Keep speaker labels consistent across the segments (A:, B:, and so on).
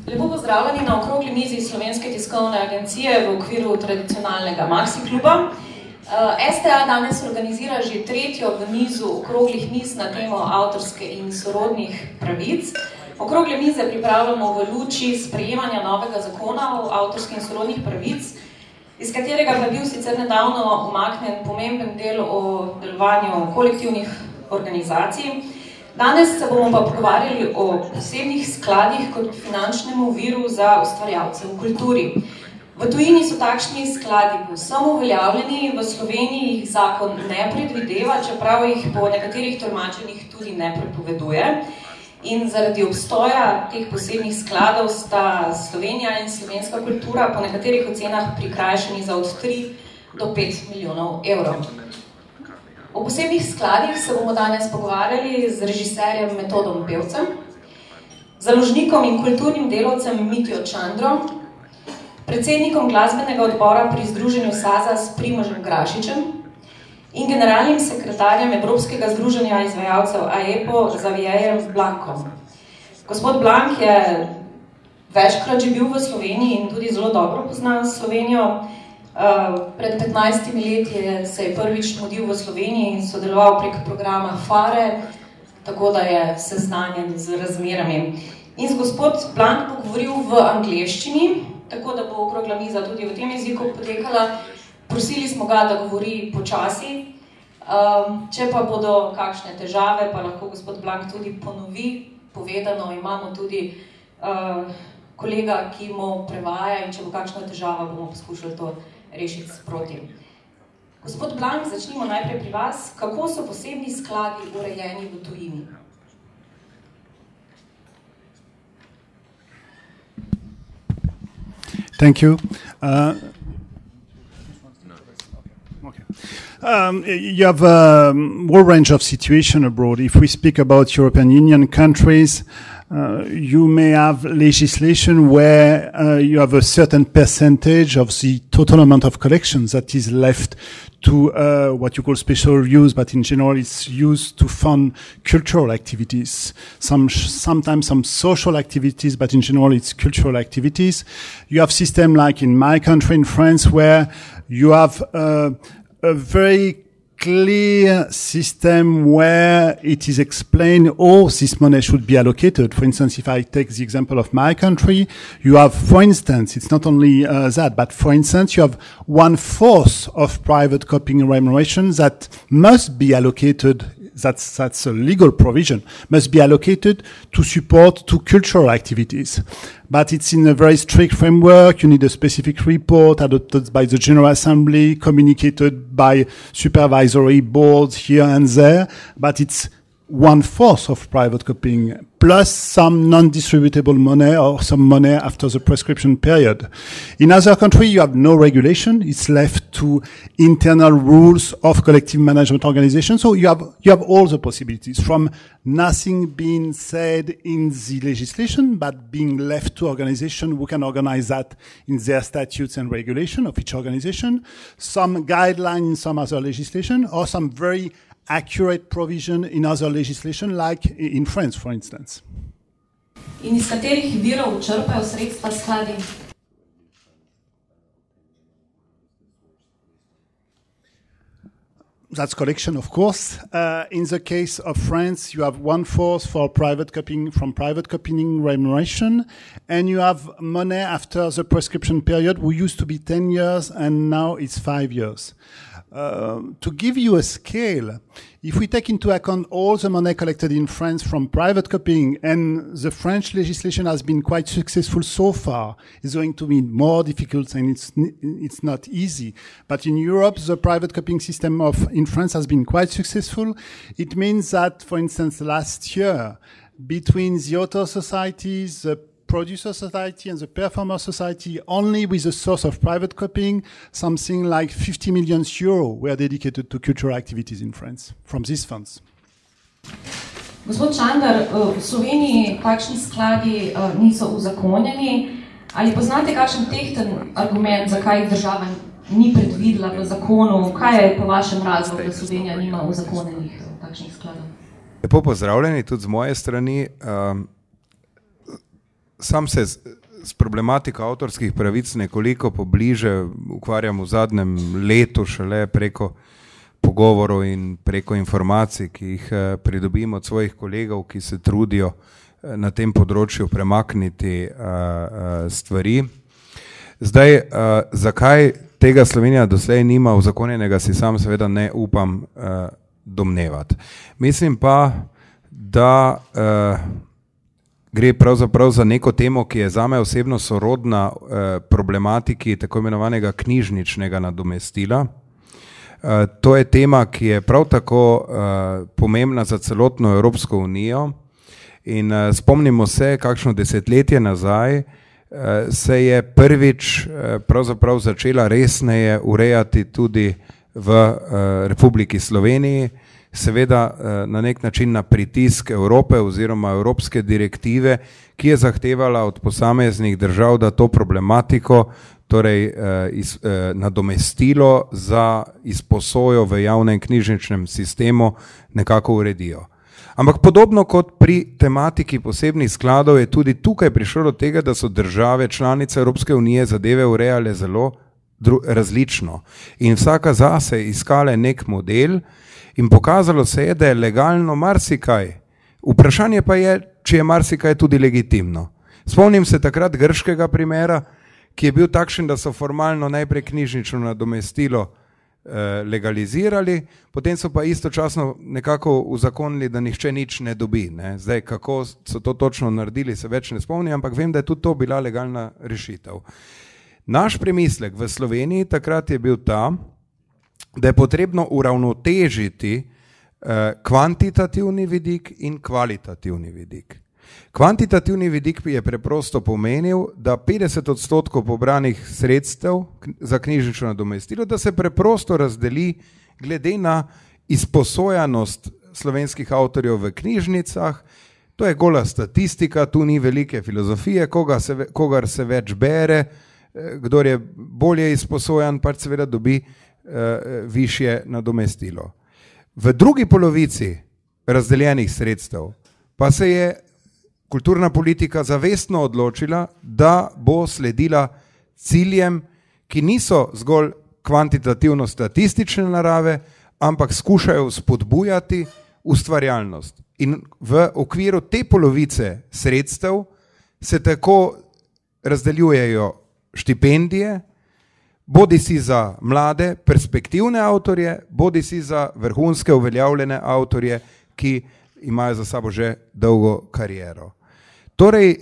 A: Lepo pozdravljeni na okrogli mizi Slovenske tiskovne agencije v okviru tradicionalnega Maxi kluba. STA danes organizira že tretjo v nizu okroglih miz na temo avtorske in sorodnih pravic. Okrogle mize pripravljamo v luči sprejemanja novega zakona o avtorskih in sorodnih pravic, iz katerega je bil sicer nedavno umaknjen pomemben del o delovanju kolektivnih organizacij. Danes se bomo pa pogovarjali o posebnih skladih kot finančnemu viru za ustvarjalce v kulturi. V tujini so takšni skladi povsem uveljavljeni, v Sloveniji jih zakon ne predvideva, čeprav jih po nekaterih tolmačenjih tudi ne prepoveduje. In zaradi obstoja teh posebnih skladov sta Slovenija in slovenska kultura po nekaterih ocenah prikrajšani za od 3 do 5 milijonov evrov. O posebnih skladih se bomo danes pogovarjali z režiserjem Metodom Pevcem, založnikom in kulturnim delavcem Mitjo Čandro, predsednikom glasbenega odbora pri Združenju SAZA s Primožem Grašičem in generalnim sekretarjem Evropskega združenja izvajalcev AEPO Xavierjem Blankom. Gospod Blank je večkrat že bil v Sloveniji in tudi zelo dobro pozna Slovenijo. Pred 15 leti se je prvič mudil v Sloveniji in sodeloval prek programa FARE, tako da je seznanjen z razmerami. In gospod Blank bo govoril v angleščini, tako da bo okrogla miza tudi v tem jeziku potekala. Prosili smo ga, da govori počasi. Če pa bodo kakšne težave, pa lahko gospod Blank tudi ponovi povedano. Imamo tudi kolega, ki mu prevaja in če bo kakšna težava, bomo poskušali to rešiti sproti. Gospod Blank, začnimo najprej pri vas. Kako so posebni skladi urejeni v tujini?
B: Thank you. You have a whole range of situations abroad. If we speak about European Union countries, you may have legislation where you have a certain percentage of the total amount of collections that is left to what you call special use, but in general it's used to fund cultural activities. Sometimes some social activities, but in general it's cultural activities. You have system like in my country, in France, where you have a very clear system where it is explained how this money should be allocated. For instance, if I take the example of my country, you have, for instance, it's not only that, but for instance, you have 1/4 of private copying remuneration that must be allocated. That's a legal provision, must be allocated to support to cultural activities. But it's in a very strict framework. You need a specific report adopted by the General Assembly, communicated by supervisory boards here and there. But it's 1/4 of private copying, plus some non-distributable money or some money after the prescription period. In other countries, you have no regulation. It's left to internal rules of collective management organizations. So you have all the possibilities, from nothing being said in the legislation, but being left to organizations who can organize that in their statutes and regulation of each organization, some guideline in some other legislation, or some very accurate provision in other legislation, like in France, for instance.
A: In iz katerih virov črpajo sredstva skladi?
B: That's collection, of course. In the case of France, you have 1/4 for private copying, from private copying remuneration, and you have money after the prescription period, who used to be 10 years, and now it's 5 years. To give you a scale, if we take into account all the money collected in France from private copying, and the French legislation has been quite successful so far, it's going to be more difficult and it's not easy. But in Europe, the private copying system in France has been quite successful. It means that, for instance, last year, between the author societies, the producer society and the performer society, only with the source of private copying, something like 50 million euro were dedicated to cultural activities in France from these funds.
A: Gospod Čandar, v Sloveniji takšni skladi niso uzakonjeni. Ali poznate kakšen tehten argument, zakaj jih država ni predvidela v zakonu? Kaj je po vašem razlogu, da Slovenija nima uzakonjenih takšnih skladov?
C: Lepo pozdravljeni tudi z moje strani. sam se s problematiko avtorskih pravic nekoliko pobliže ukvarjam v zadnjem letu, šele preko pogovorov in preko informacij, ki jih pridobimo od svojih kolegov, ki se trudijo na tem področju premakniti stvari. Zdaj, zakaj tega Slovenija doslej nima uzakonjenega, si sam seveda ne upam domnevati. Mislim pa, da gre pravzaprav za neko temo, ki je zame osebno sorodna problematiki tako imenovanega knjižničnega nadomestila. To je tema, ki je prav tako pomembna za celotno Evropsko unijo in spomnimo se, kakšno desetletje nazaj se je prvič pravzaprav začela resneje urejati tudi v Republiki Sloveniji, seveda na nek način na pritisk Evrope oziroma evropske direktive, ki je zahtevala od posameznih držav, da to problematiko, torej nadomestilo za izposojo v javnem knjižničnem sistemu nekako uredijo. Ampak podobno kot pri tematiki posebnih skladov je tudi tukaj prišlo do tega, da so države članice Evropske unije zadeve urejale zelo različno in vsaka zase iskale nek model in pokazalo se je, da je legalno marsikaj. Vprašanje pa je, če je marsikaj tudi legitimno. Spomnim se takrat grškega primera, ki je bil takšen, da so formalno najprej knjižnično nadomestilo legalizirali, potem so pa istočasno nekako uzakonili, da nihče nič ne dobi. Ne? Zdaj, kako so to točno naredili, se več ne spomnim, ampak vem, da je tudi to bila legalna rešitev. Naš premislek v Sloveniji takrat je bil ta, da je potrebno uravnotežiti kvantitativni vidik in kvalitativni vidik. Kvantitativni vidik je preprosto pomenil, da 50% pobranih sredstev za knjižnično nadomestilo, da se preprosto razdeli glede na izposojanost slovenskih avtorjev v knjižnicah. To je gola statistika, tu ni velike filozofije, kogar se več bere, kdor je bolje izposojan, pač seveda dobi višje nadomestilo. V drugi polovici razdeljenih sredstev pa se je kulturna politika zavestno odločila, da bo sledila ciljem, ki niso zgolj kvantitativno-statistične narave, ampak skušajo spodbujati ustvarjalnost. In v okviru te polovice sredstev se tako razdeljujejo štipendije, bodisi za mlade, perspektivne avtorje, bodisi za vrhunske uveljavljene avtorje, ki imajo za sabo že dolgo kariero. Torej,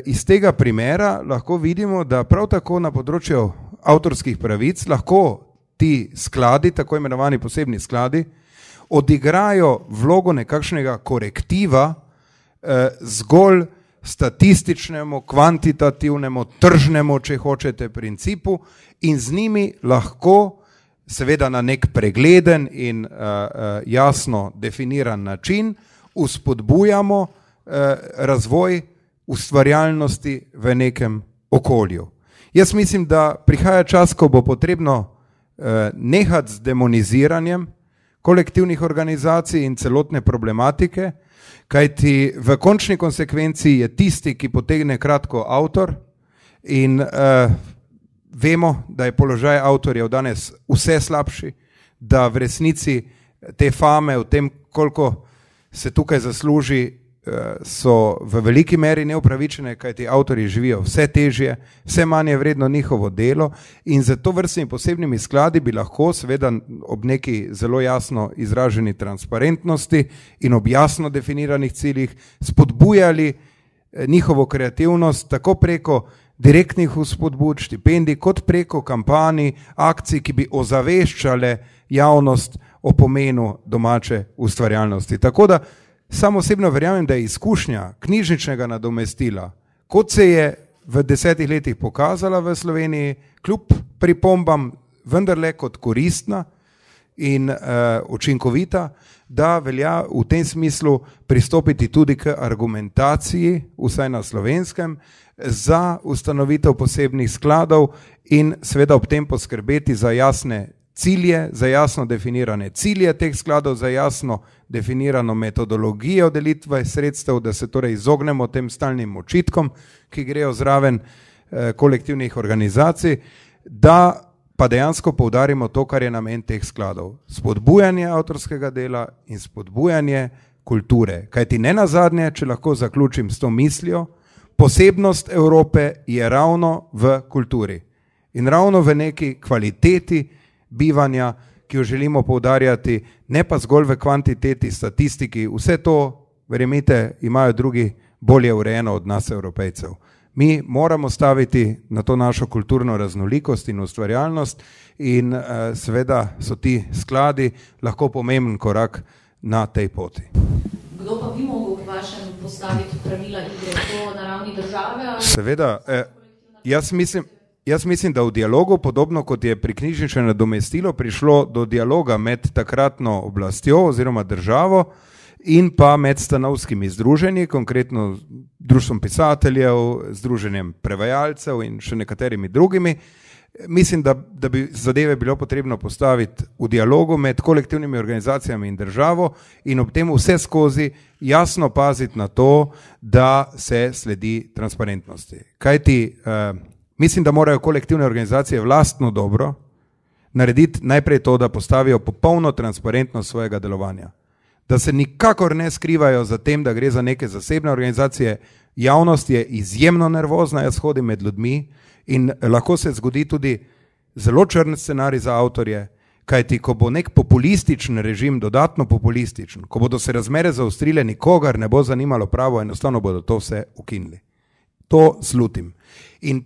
C: iz tega primera lahko vidimo, da prav tako na področju avtorskih pravic lahko ti skladi, tako imenovani posebni skladi, odigrajo vlogo nekakšnega korektiva zgolj statističnemu, kvantitativnemu, tržnemu, če hočete, principu in z njimi lahko, seveda na nek pregleden in jasno definiran način, uspodbujamo razvoj ustvarjalnosti v nekem okolju. Jaz mislim, da prihaja čas, ko bo potrebno nehati z demoniziranjem kolektivnih organizacij in celotne problematike, kajti v končni konsekvenci je tisti, ki potegne kratko avtor in vemo, da je položaj avtorjev danes vse slabši, da v resnici te fame v tem, koliko se tukaj zasluži, so v veliki meri neupravičene, kajti avtorji živijo vse težje, vse manj je vredno njihovo delo in za to vrstnimi posebnimi skladi bi lahko seveda ob neki zelo jasno izraženi transparentnosti in ob jasno definiranih ciljih spodbujali njihovo kreativnost tako preko direktnih vzpodbud, štipendij, kot preko kampanj, akcij, ki bi ozaveščale javnost o pomenu domače ustvarjalnosti. Tako da sam osebno verjamem, da je izkušnja knjižničnega nadomestila, kot se je v 10 letih pokazala v Sloveniji, kljub pripombam vendarle kot koristna in učinkovita, da velja v tem smislu pristopiti tudi k argumentaciji, vsaj na Slovenskem, za ustanovitev posebnih skladov in seveda ob tem poskrbeti za jasne cilje, za jasno definirane cilje teh skladov, za jasno definirano metodologijo delitve sredstev, da se torej izognemo tem stalnim očitkom, ki grejo zraven kolektivnih organizacij, da pa dejansko poudarimo to, kar je namen teh skladov. Spodbujanje avtorskega dela in spodbujanje kulture. Kajti ne nazadnje, če lahko zaključim s to mislijo, posebnost Evrope je ravno v kulturi in ravno v neki kvaliteti bivanja, ki jo želimo poudarjati, ne pa zgolj v kvantiteti, statistiki. Vse to, verjemite, imajo drugi bolje urejeno od nas, Evropejcev. Mi moramo staviti na to našo kulturno raznolikost in ustvarjalnost in seveda so ti skladi lahko pomemben korak na tej poti.
A: Kdo pa bi mogel v vašem postaviti pravila igre? To na ravni države? Ali...
C: Seveda, jaz mislim, da v dialogu, podobno kot je pri knjižničnem nadomestilu, prišlo do dialoga med takratno oblastjo oziroma državo in pa med stanovskimi združenji, konkretno Društvom pisateljev, Združenjem prevajalcev in še nekaterimi drugimi. Mislim, da bi zadeve bilo potrebno postaviti v dialogu med kolektivnimi organizacijami in državo in ob tem vse skozi jasno paziti na to, da se sledi transparentnosti. Kajti mislim, da morajo kolektivne organizacije vlastno dobro narediti najprej to, da postavijo popolno transparentnost svojega delovanja. Da se nikakor ne skrivajo za tem, da gre za neke zasebne organizacije. Javnost je izjemno nervozna, jaz hodim med ljudmi in lahko se zgodi tudi zelo črn scenarij za avtorje, kajti ko bo nek populističen režim, dodatno populističen, ko bodo se razmere zaostrile, nikogar ne bo zanimalo pravo, enostavno bodo to vse ukinili. To slutim. In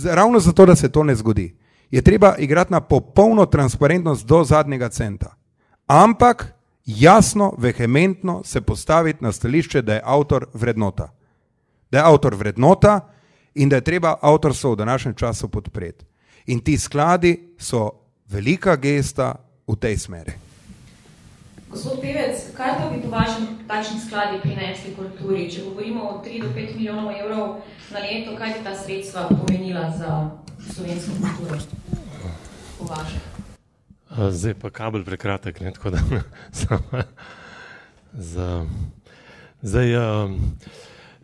C: ravno zato, da se to ne zgodi, je treba igrati na popolno transparentnost do zadnjega centa. Ampak jasno, vehementno se postaviti na stališče, da je avtor vrednota. Da je avtor vrednota in da je treba avtorstvo v današnjem času podpreti. In ti skladi so velika gesta v tej smeri.
A: Gospod Pevec, kaj pa bi po vašem takšni skladi prinesli kulturi? Če govorimo o 3 do 5 milijonov evrov na leto, kaj bi ta sredstva pomenila za slovensko kulturo? Po vašem.
D: Zdaj pa kabel prekratek, ne, tako da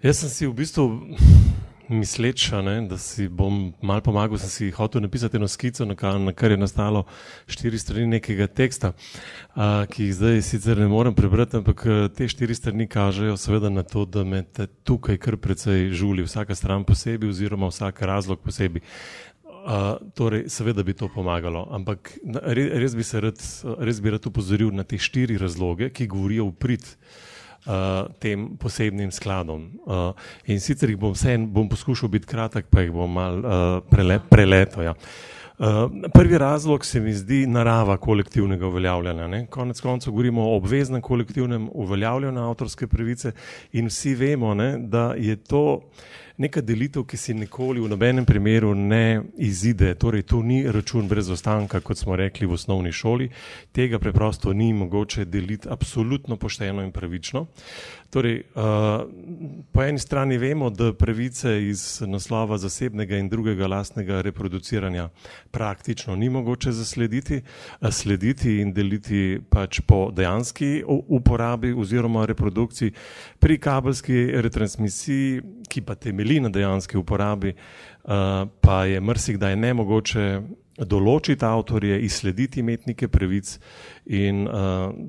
D: jaz sem si v bistvu misleča, ne, da si bom malo pomagal, sem si hotel napisati eno skico, na kar je nastalo 4 strani nekega teksta, ki jih zdaj sicer ne morem prebrati, ampak te 4 strani kažejo seveda na to, da me tukaj kar precej žuli, vsaka stran posebej oziroma vsak razlog posebej. Torej, seveda bi to pomagalo, ampak res bi rad upozoril na te 4 razloge, ki govorijo v prid tem posebnim skladom. In sicer bom poskušal biti kratek, pa jih bom malo preleto. Ja. Prvi razlog se mi zdi narava kolektivnega uveljavljanja. Ne? Konec koncev govorimo o obveznem kolektivnem uveljavljanju avtorske pravice in vsi vemo, ne, da je to neka delitev, ki si nikoli v nobenem primeru ne izide, torej to ni račun brez ostanka, kot smo rekli v osnovni šoli, tega preprosto ni mogoče deliti absolutno pošteno in pravično. Torej, po eni strani vemo, da pravice iz naslova zasebnega in drugega lastnega reproduciranja praktično ni mogoče slediti in deliti pač po dejanski uporabi oziroma reprodukciji. Pri kabelski retransmisiji, ki pa temelji na dejanski uporabi, pa je marsikdaj nemogoče določiti avtorje, izslediti imetnike pravic in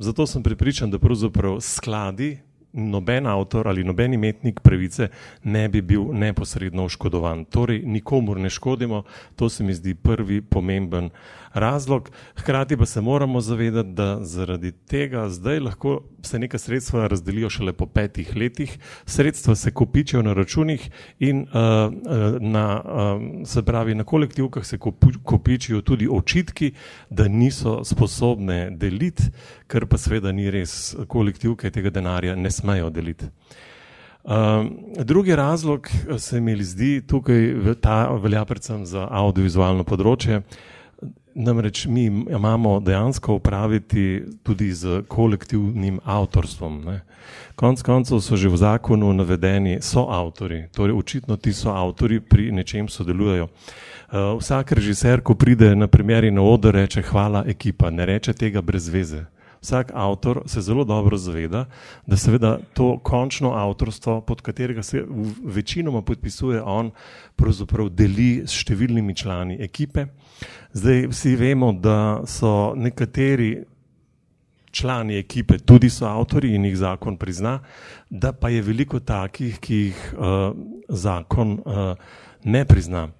D: zato sem prepričan, da pravzaprav skladi noben avtor ali noben imetnik pravice ne bi bil neposredno oškodovan. Torej, nikomur ne škodimo, to se mi zdi prvi pomemben razlog. Hkrati pa se moramo zavedati, da zaradi tega zdaj lahko se neka sredstva razdelijo šele po 5 letih. Sredstva se kopičijo na računih in na kolektivkah se kopičijo tudi očitki, da niso sposobne deliti, kar pa seveda ni res. Kolektivke tega denarja ne smejo deliti. Drugi razlog se mi zdi tukaj, ta velja predvsem za audiovizualno področje, Namreč mi imamo dejansko opraviti tudi z kolektivnim avtorstvom. Ne. Konec koncev so že v zakonu navedeni soavtori, torej očitno ti soavtori pri nečem sodelujejo. Vsak režiser, ko pride na premieri na oder, reče hvala ekipa, ne reče tega brez veze. Vsak avtor se zelo dobro zaveda, da seveda to končno avtorstvo, pod katerega se večinoma podpisuje on, pravzaprav deli s številnimi člani ekipe. Zdaj vsi vemo, da so nekateri člani ekipe tudi so avtori in jih zakon prizna, da pa je veliko takih, ki jih zakon ne prizna.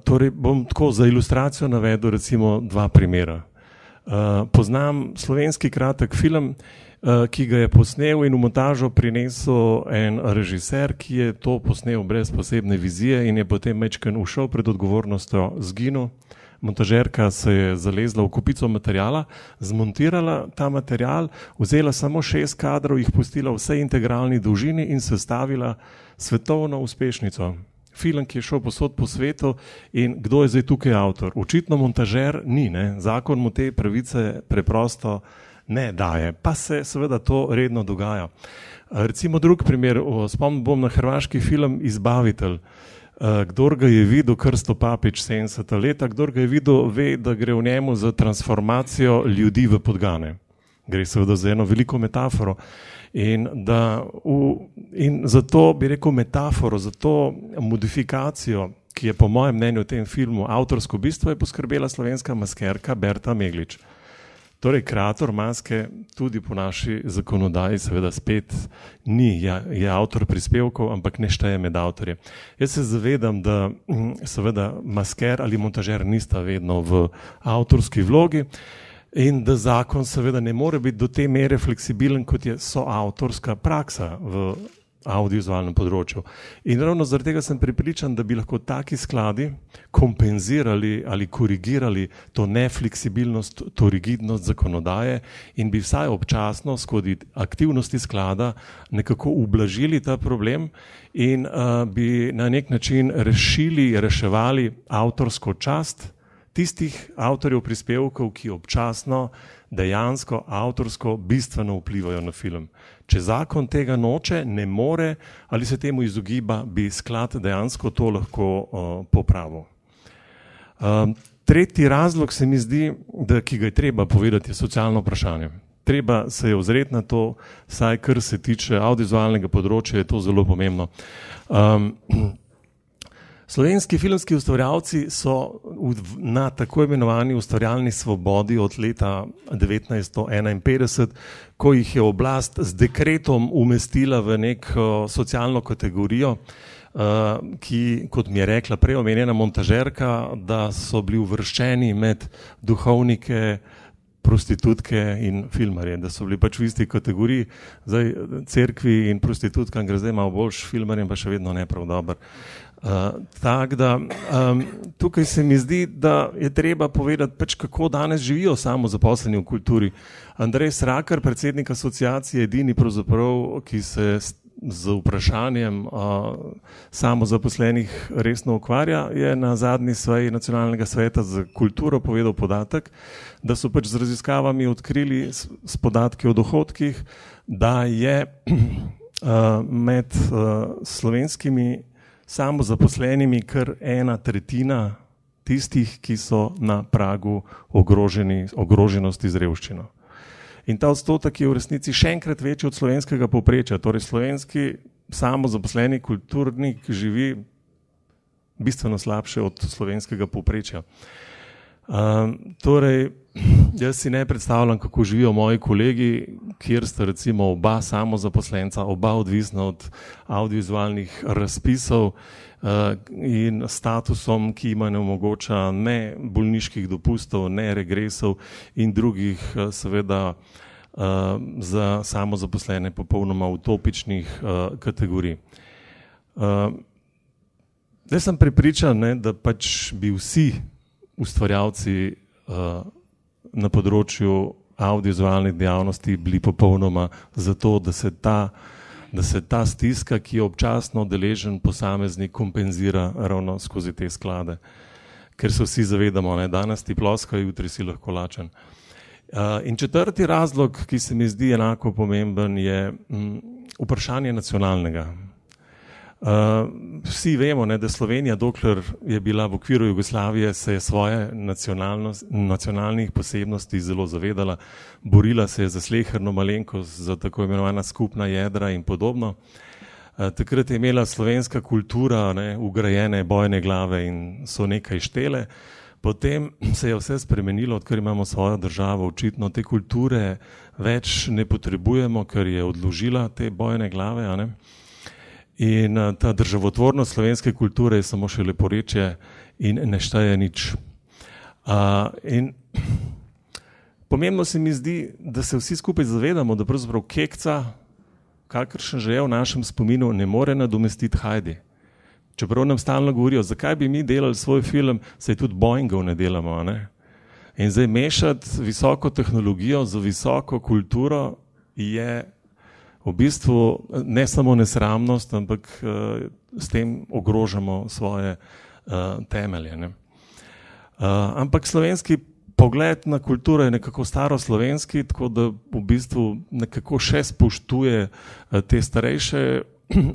D: Torej bom tako za ilustracijo navedel recimo dva primera. Poznam slovenski kratek film, ki ga je posnel in v montažo prinesel en režiser, ki je to posnel brez posebne vizije in je potem majčkeno ušel pred odgovornostjo, zginil. Montažerka se je zalezla v kupico materijala, zmontirala ta material, vzela samo 6 kadrov, jih pustila vse integralni dolžini in sestavila svetovno uspešnico. Film, ki je šel posod po svetu in kdo je zdaj tukaj avtor? Očitno montažer ni, ne? Zakon mu te pravice preprosto ne daje, pa se seveda to redno dogaja. Recimo drug primer, spomnil bom na hrvaški film Izbavitelj. Kdor ga je videl, Krsto Papić, 70 leta, kdor ga je videl, ve, da gre v njemu za transformacijo ljudi v podgane. Gre seveda za eno veliko metaforo. In za to bi rekel metaforo, za to modifikacijo, ki je po mojem mnenju v tem filmu avtorsko bistvo, je poskrbela slovenska maskerka Berta Meglič. Torej, kreator maske tudi po naši zakonodaji seveda spet ni, je avtor prispevkov, ampak ne šteje med avtorje. Jaz se zavedam, da seveda masker ali montažer nista vedno v avtorski vlogi in da zakon seveda ne more biti do te mere fleksibilen, kot je soavtorska praksa v audiovizualnem področju. In ravno zaradi tega sem prepričan, da bi lahko taki skladi kompenzirali ali korigirali to nefleksibilnost, to rigidnost zakonodaje in bi vsaj občasno skozi aktivnosti sklada nekako ublažili ta problem in bi na nek način reševali avtorsko čast tistih avtorjev prispevkov, ki občasno dejansko avtorsko bistveno vplivajo na film. Če zakon tega noče, ne more ali se temu izogiba, bi sklad dejansko to lahko popravil. Tretji razlog se mi zdi, ki ga je treba povedati, je socialno vprašanje. Treba se je ozreti na to, saj kar se tiče audiovizualnega področja, je to zelo pomembno. Slovenski filmski ustvarjalci so na tako imenovani ustvarjalni svobodi od leta 1951, ko jih je oblast z dekretom umestila v neko socialno kategorijo, ki, kot mi je rekla prej omenjena montažerka, da so bili uvrščeni med duhovnike, prostitutke in filmarje, da so bili pač v isti kategoriji. Zdaj, cerkvi in prostitutkam gre zdaj malo boljš, filmarjem pa še vedno ne prav dober. Tako da tukaj se mi zdi, da je treba povedati, pač kako danes živijo samozaposleni v kulturi. Andrej Srakar, predsednik asociacije, edini pravzaprav, ki se z vprašanjem samozaposlenih resno ukvarja, je na zadnji seji Nacionalnega sveta za kulturo povedal podatek, da so pač z raziskavami odkrili s podatki o dohodkih, da je med slovenskimi samozaposlenimi kar 1/3 tistih, ki so na pragu ogroženosti z revščino. In ta odstotek je v resnici še enkrat večji od slovenskega povprečja. Torej slovenski samozaposleni kulturnik živi bistveno slabše od slovenskega povprečja. Torej, jaz si ne predstavljam, kako živijo moji kolegi, kjer sta recimo oba samozaposlenca, oba odvisna od audiovizualnih razpisov in statusom, ki ima ne omogoča ne bolniških dopustov, ne regresov in drugih seveda za samozaposlene popolnoma utopičnih kategorij. Jaz sem prepričan, da pač bi vsi ustvarjalci na področju audiovizualnih dejavnosti bili popolnoma za to, da se ta stiska, ki je občasno deležen posameznik, kompenzira ravno skozi te sklade. ker se vsi zavedamo, ne, danes ti ploska, jutri si lahko lačen. In četrti razlog, ki se mi zdi enako pomemben, je vprašanje nacionalnega. Vsi vemo, ne, da Slovenija, dokler je bila v okviru Jugoslavije, se je svoje nacionalnih posebnosti zelo zavedala, borila se je za sleherno malenkost, za tako imenovana skupna jedra in podobno. Takrat je imela slovenska kultura, ne, ugrajene bojne glave in so nekaj štele. Potem se je vse spremenilo, odkar imamo svojo državo, očitno te kulture več ne potrebujemo, ker je odložila te bojne glave, a ne? In ta državotvornost slovenske kulture je samo še leporečje in ne šteje nič. In pomembno se mi zdi, da se vsi skupaj zavedamo, da pravzaprav Kekca, kakršen že je v našem spominu, ne more nadomestiti Heidi. Čeprav nam stalno govorijo, zakaj bi mi delali svoj film, saj tudi Boeingov ne delamo, ne? In zdaj mešati visoko tehnologijo z visoko kulturo je v bistvu ne samo nesramnost, ampak s tem ogrožamo svoje temelje, ne? Ampak slovenski pogled na kulturo je nekako staroslovenski, tako da v bistvu nekako še spoštuje te starejše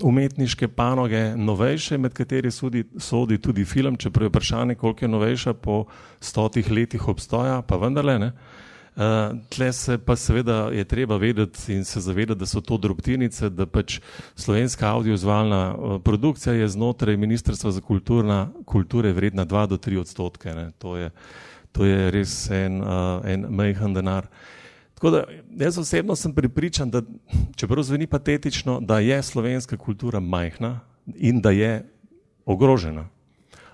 D: umetniške panoge, novejše, med kateri sodi tudi film, čeprav je vprašanje, koliko je novejša po 100 letih obstoja, pa vendarle, ne. Tle se pa seveda je treba vedeti in se zavedati, da so to drobtinice, da pač slovenska audiovizualna produkcija je znotraj Ministrstva za kulture vredna 2 do 3%, ne. To je res en majhen denar. Tako da jaz osebno sem prepričan, da čeprav zveni patetično, da je slovenska kultura majhna in da je ogrožena.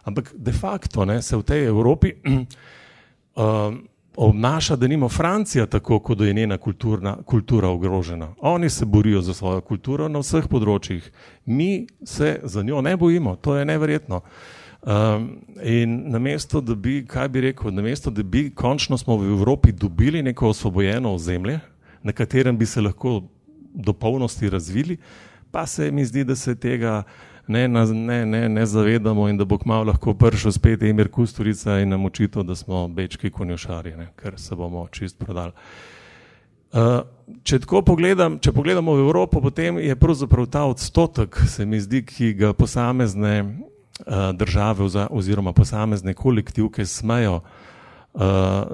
D: Ampak de facto, ne, se v tej Evropi obnaša, da nima Francija tako, kot da je njena kultura ogrožena. Oni se borijo za svojo kulturo na vseh področjih. Mi se za njo ne bojimo, to je neverjetno. In namesto, da bi, kaj bi rekel, namesto, da bi končno smo v Evropi dobili neko osvobojeno ozemlje, na katerem bi se lahko do polnosti razvili, pa se mi zdi, da se tega ne zavedamo in da bo kmalu lahko prišel spet Emir Kusturica in nam očital, da smo bečki konjušarji, ne, ker se bomo čist prodali. Če pogledamo v Evropo, potem je pravzaprav ta odstotek, se mi zdi, ki ga posamezne države oziroma posamezne kolektivke smejo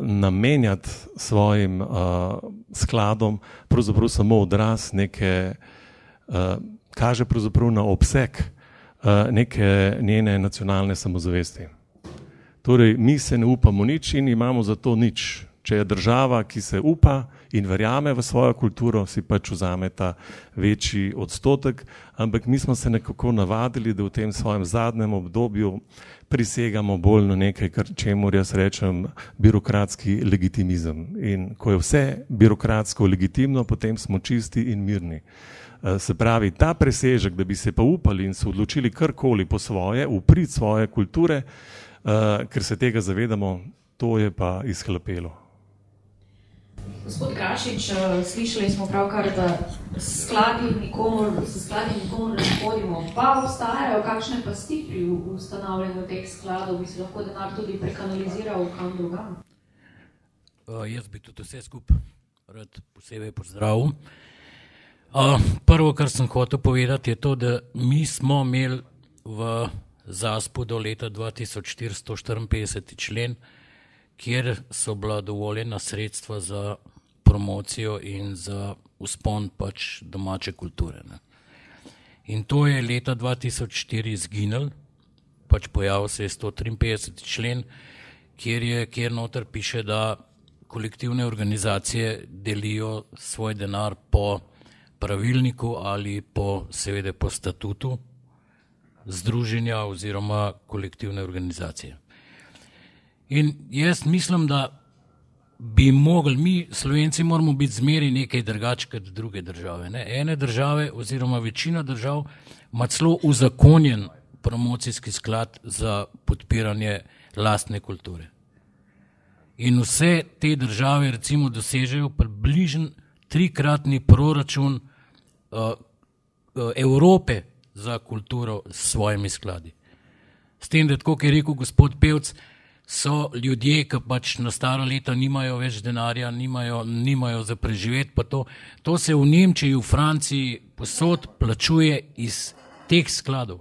D: namenjati svojim skladom, pravzaprav samo odraz neke, kaže pravzaprav na obseg neke njene nacionalne samozavesti. Torej, mi se ne upamo nič in imamo za to nič. Če je država, ki se upa in verjame v svojo kulturo, si pač vzame ta večji odstotek, ampak mi smo se nekako navadili, da v tem svojem zadnjem obdobju prisegamo bolj na nekaj, čemur jaz rečem birokratski legitimizem. In ko je vse birokratsko legitimno, potem smo čisti in mirni. Se pravi, ta presežek, da bi se pa upali in se odločili karkoli po svoje, v prid svoje kulture, ker se tega zavedamo, to je pa izhlapelo.
A: Gospod Grašič, slišali smo pravkar, da s skladi nikomor ne hodimo. Pa obstajajo kakšne pasti pri ustanavljanju teh skladov, bi se lahko denar tudi prekanaliziral kam drugam?
E: Jaz bi tudi vse skupaj rad posebej pozdravil. Prvo, kar sem hotel povedati, je to, da mi smo imeli v ZASP-u do leta 2454 člen, kjer so bila dovoljena sredstva za promocijo in za vzpon pač domače kulture, ne. In to je leta 2004 izginilo, pač pojavil se je 153. člen, kjer noter piše, da kolektivne organizacije delijo svoj denar po pravilniku ali seveda po statutu združenja oziroma kolektivne organizacije. In jaz mislim, da bi mogli, mi Slovenci moramo biti zmeri nekaj drugače kot druge države, ne. Ene države oziroma večina držav ima celo uzakonjen promocijski sklad za podpiranje lastne kulture. In vse te države recimo dosežejo približno 3-kratni proračun Evrope za kulturo s svojimi skladi. S tem, da tako, kot je rekel gospod Pevc, so ljudje, ki pač na stara leta nimajo več denarja, nimajo za preživeti, pa to se v Nemčiji, v Franciji posod plačuje iz teh skladov.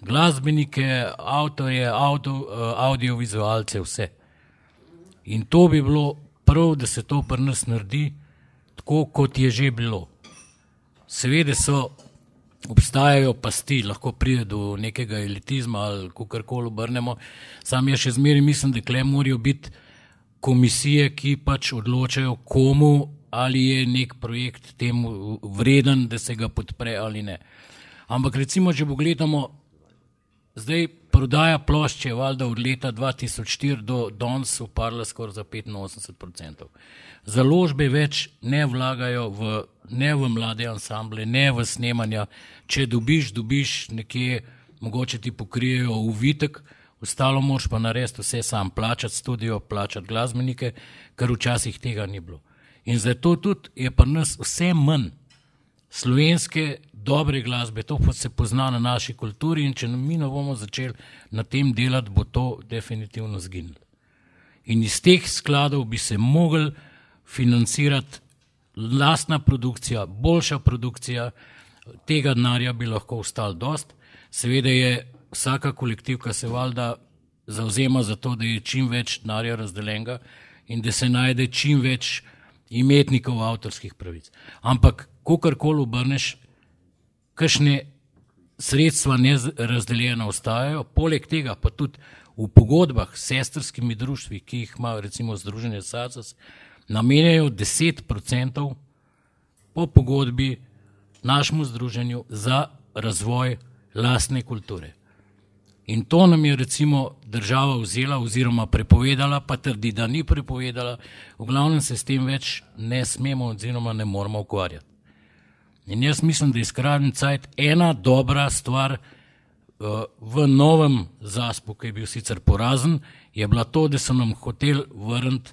E: Glasbenike, avtorje, audiovizualce, vse. In to bi bilo prav, da se to pri nas naredi tako, kot je že bilo. Seveda obstajajo pasti, lahko pride do nekega elitizma ali kakorkoli obrnemo. Sam jaz še zmeraj mislim, da tukaj morajo biti komisije, ki pač odločajo, komu ali je nek projekt temu vreden, da se ga podpre ali ne. Ampak recimo, če pogledamo, zdaj prodaja plošče valjda od leta 2004 do danes upadla skoraj za 85%. Založbe več ne vlagajo ne v mlade ansamble, ne v snemanja. Če dobiš nekje, mogoče ti pokrijejo uvitek, ostalo moraš pa narediti vse sam, plačati studio, plačati glasbenike, ker včasih tega ni bilo. In zato tudi je pri nas vse manj slovenske dobre glasbe, to pa se pozna na naši kulturi in če mi ne bomo začeli na tem delati, bo to definitivno zginilo. In iz teh skladov bi se mogli financirati lastna produkcija, boljša produkcija, tega denarja bi lahko ostalo dost. Seveda je vsaka kolektivka se valjda zavzema za to, da je čim več denarja razdeljenega in da se najde čim več imetnikov avtorskih pravic. Ampak, kokarkoli obrneš, kakšne sredstva nerazdeljena ostajajo, poleg tega pa tudi v pogodbah s sestrskimi društvi, ki jih ima recimo Združenje SACES, namenjajo 10% po pogodbi našemu združenju za razvoj lastne kulture. In to nam je recimo država vzela oziroma prepovedala, pa trdi, da ni prepovedala, v glavnem se s tem več ne smemo oziroma ne moramo ukvarjati. In jaz mislim, da je skrajni cajt ena dobra stvar v novem zaspu, ki je bil sicer porazen, je bila to, da so nam hoteli vrniti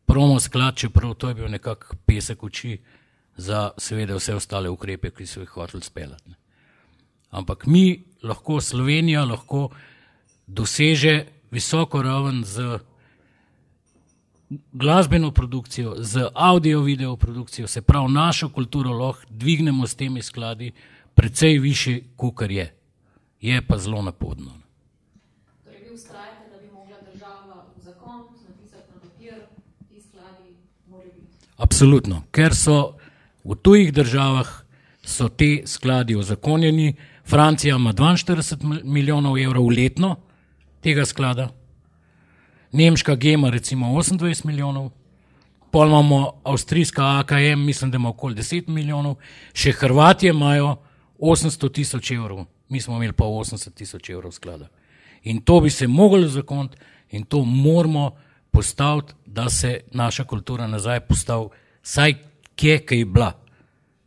E: promo sklad, čeprav to je bil nekak pesek oči za seveda vse ostale ukrepe, ki so jih hoteli speljati. Ampak mi lahko, Slovenija lahko doseže visoko raven z glasbeno produkcijo, z audio-video produkcijo, se pravi našo kulturo lahko dvignemo s temi skladi precej više, kakor je. Je pa zelo napodno.
A: Torej vi ustrajate, da bi mogla država v zakon napisati na papir, ti skladi morajo biti?
E: Absolutno, ker so v tujih državah so te skladi ozakonjeni. Francija ima 42 milijonov evrov letno tega sklada, nemška GEMA recimo 28 milijonov, pol imamo avstrijska AKM, mislim, da ima okoli 10 milijonov, še Hrvatje imajo 800 tisoč evrov, mi smo imeli pa 80 tisoč evrov sklada. In to bi se mogli zakoniti in to moramo postaviti, da se naša kultura nazaj postavi vsaj kje, kaj je bila,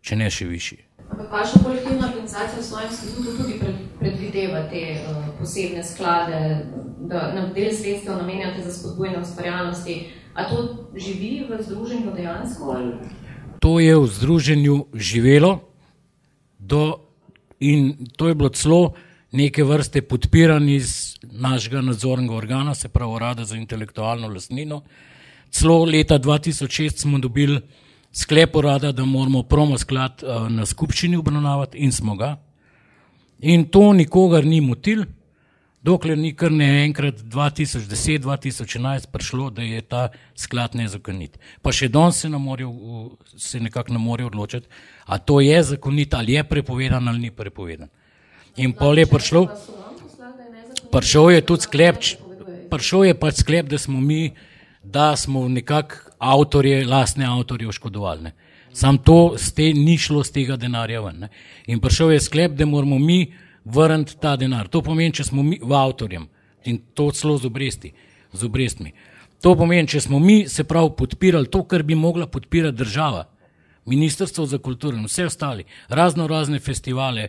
E: če ne še višji.
A: Ampak vaša kolektivna organizacija v svojem statutu tudi predvideva te posebne sklade, da nam del sredstev namenjate za spodbujanje ustvarjalnosti. A to živi v združenju dejansko?
E: To je v združenju živelo in to je bilo celo neke vrste podpiranje iz našega nadzornega organa, se pravi Urada za intelektualno lastnino. Celo leta 2006 smo dobili sklep urada, da moramo promo sklad na skupščini obravnavati in smo ga. In to nikogar ni motil, dokler ni kar naenkrat 2010-2011 prišlo, da je ta sklad nezakonit. Pa še danes se nekako ne more odločiti, a to je zakonit ali je prepovedan ali ni prepovedan. In pol je prišel je tudi sklep, prišel je pač sklep, da smo nekako lastne avtorje oškodovali. Sam to ni šlo z tega denarja ven. Ne. In prišel je sklep, da moramo mi vrniti ta denar. To pomeni, če smo mi v avtorjem, in to celo z obrestmi. To pomeni, če smo mi se prav podpirali to, kar bi mogla podpirati država, Ministrstvo za kulturo in vse ostali, razne festivale,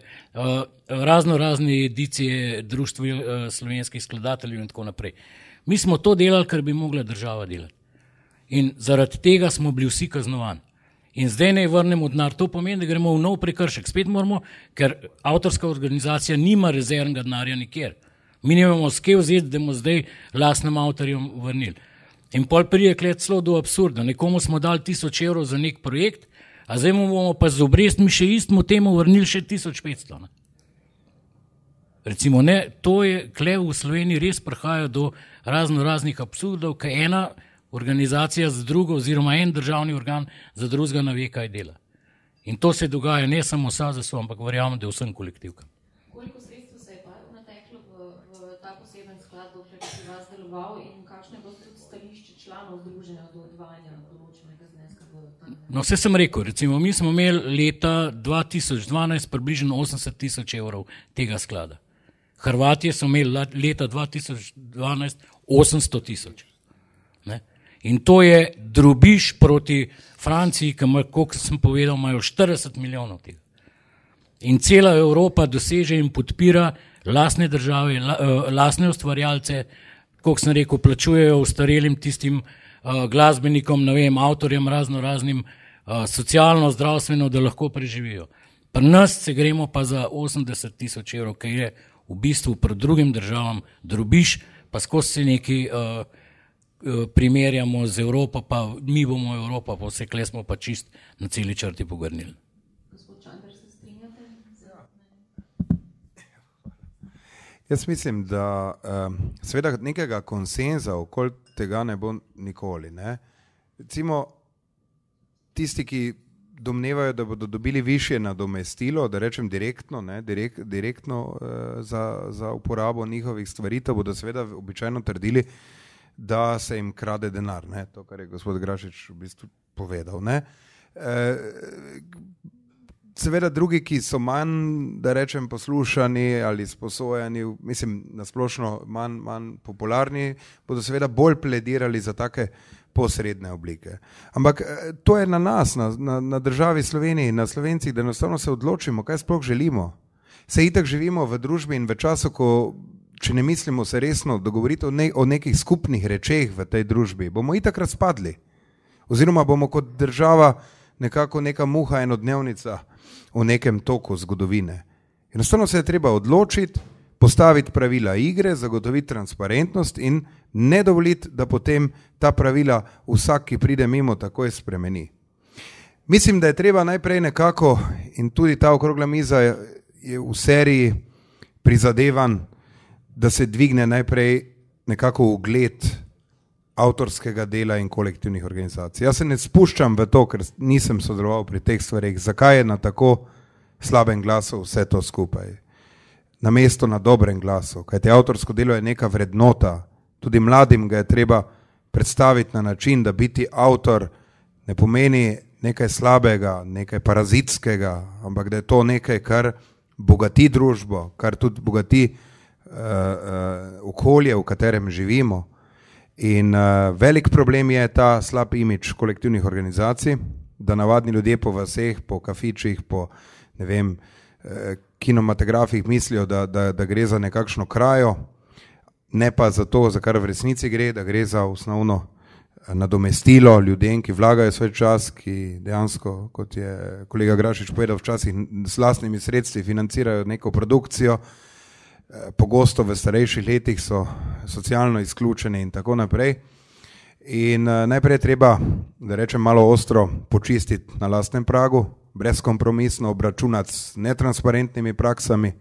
E: razne edicije Društva slovenskih skladateljev in tako naprej. Mi smo to delali, kar bi mogla država delati. In zaradi tega smo bili vsi kaznovani. In zdaj ne vrnemo denar. To pomeni, da gremo v nov prekršek. Spet moramo, ker avtorska organizacija nima rezervnega denarja nikjer. Mi nimamo skje vzeti, da bomo zdaj lastnim avtorjem vrnili. In pol prije klet celo do absurda. Nekomu smo dali 1000 evrov za nek projekt, a zdaj mu bomo pa z obrestmi še istmu temu vrnili še 1500. Ne? Recimo, ne, to je, kle v Sloveniji res prihaja do raznih absurdov, ker ena organizacija z drugo, oziroma en državni organ za drugega ne ve, kaj dela. In to se dogaja ne samo SAZS-u, ampak verjamem, da je vsem kolektivkam.
A: Koliko sredstva se je pa nateklo v ta poseben sklad, dokler si vas deloval in kakšne bo tudi stališče članov združenja do odvajanja določenega zneska v ta?
E: No, vse sem rekel, recimo, mi smo imeli leta 2012 približno 80 000 evrov tega sklada. Hrvatije so imeli leta 2012 800 000. Ne? In to je drobiž proti Franciji, ki ima, koliko sem povedal, imajo 40 milijonov tega. In cela Evropa doseže in podpira lastne države, lastne ustvarjalce, koliko sem rekel, plačujejo ostarelim tistim glasbenikom, ne vem, avtorjem raznim, socialno, zdravstveno, da lahko preživijo. Pri nas se gremo pa za 80 000 evrov, ki je v bistvu pred drugim državam drobiž, pa skozi se neki primerjamo z Evropo, pa mi bomo Evropa, pa vse kle smo pa čist na celi črti pogrnili.
A: Gospod Čander, se strinjate?
C: Jaz mislim, da seveda nekega konsenza okoli tega ne bo nikoli. Ne? Recimo, tisti, ki domnevajo, da bodo dobili višje nadomestilo, da rečem direktno, direktno za uporabo njihovih stvaritev, bodo seveda običajno trdili, da se jim krade denar, ne? To, kar je gospod Grašič v bistvu povedal. Ne? Seveda drugi, ki so manj, da rečem, poslušani ali sposojani, mislim, nasplošno manj popularni, bodo seveda bolj pledirali za take posredne oblike. Ampak to je na nas, na državi Sloveniji, na Slovencih, da enostavno se odločimo, kaj sploh želimo. Se itak živimo v družbi in v času, ko če ne mislimo se resno dogovoriti o nekih skupnih rečeh v tej družbi, bomo itak razpadli. Oziroma bomo kot država nekako neka muha enodnevnica v nekem toku zgodovine. Enostavno se je treba odločiti, postaviti pravila igre, zagotoviti transparentnost in ne dovoliti, da potem ta pravila vsak, ki pride mimo, takoj spremeni. Mislim, da je treba najprej nekako, in tudi ta okrogla miza je v seriji prizadevanj, da se dvigne najprej nekako ugled avtorskega dela in kolektivnih organizacij. Jaz se ne spuščam v to, ker nisem sodeloval pri teh stvarih, zakaj je na tako slabem glasu vse to skupaj. Namesto na dobrem glasu, kajti avtorsko delo je neka vrednota, tudi mladim ga je treba predstaviti na način, da biti avtor ne pomeni nekaj slabega, nekaj parazitskega, ampak da je to nekaj, kar bogati družbo, kar tudi bogati okolje, v katerem živimo. In velik problem je ta slab imidž kolektivnih organizacij, da navadni ljudje po vaseh, po kafičih, po ne vem, kinematografih mislijo, da gre za nekakšno krajo, ne pa za to, za kar v resnici gre, da gre za osnovno nadomestilo ljudem, ki vlagajo svoj čas, ki dejansko, kot je kolega Grašič povedal, včasih s lastnimi sredstvi financirajo neko produkcijo, pogosto v starejših letih so socialno izključeni in tako naprej. In najprej je treba, da rečem malo ostro, počistiti na lastnem pragu, brezkompromisno obračunati s netransparentnimi praksami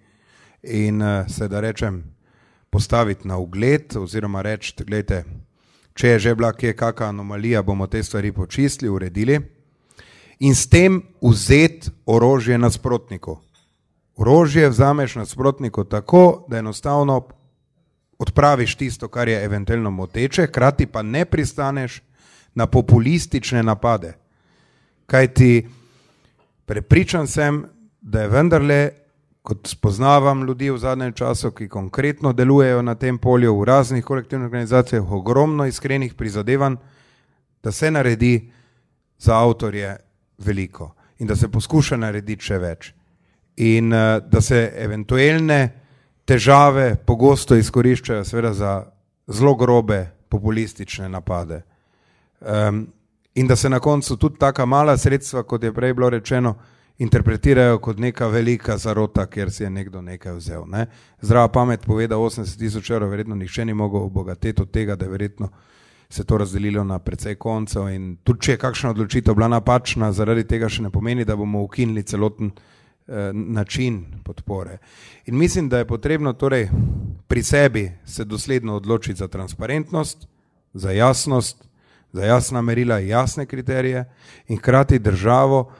C: in se, da rečem, postaviti na ugled oziroma reči, gledajte, če je že bila kje kakšna anomalija, bomo te stvari počistili, uredili in s tem vzeti orožje nasprotniku. Orožje vzameš nasprotniku tako, da enostavno odpraviš tisto, kar je eventualno moteče, krati pa ne pristaneš na populistične napade. Kajti prepričan sem, da je vendarle, kot spoznavam ljudi v zadnjem času, ki konkretno delujejo na tem polju v raznih kolektivnih organizacijah, ogromno iskrenih prizadevanj, da se naredi za avtorje veliko in da se poskuša narediti še več. In da se eventualne težave pogosto izkoriščajo seveda za zelo grobe populistične napade. In da se na koncu tudi taka mala sredstva, kot je prej bilo rečeno, interpretirajo kot neka velika zarota, kjer si je nekdo nekaj vzel. Ne? Zdrava pamet poveda 80 000 evrov, verjetno nihče ni mogel obogateti od tega, da je verjetno se to razdelilo na precej koncev in tudi če je kakšna odločitev bila napačna, zaradi tega še ne pomeni, da bomo ukinili celoten način podpore. In mislim, da je potrebno torej pri sebi se dosledno odločiti za transparentnost, za jasnost, za jasna merila, jasne kriterije in hkrati državo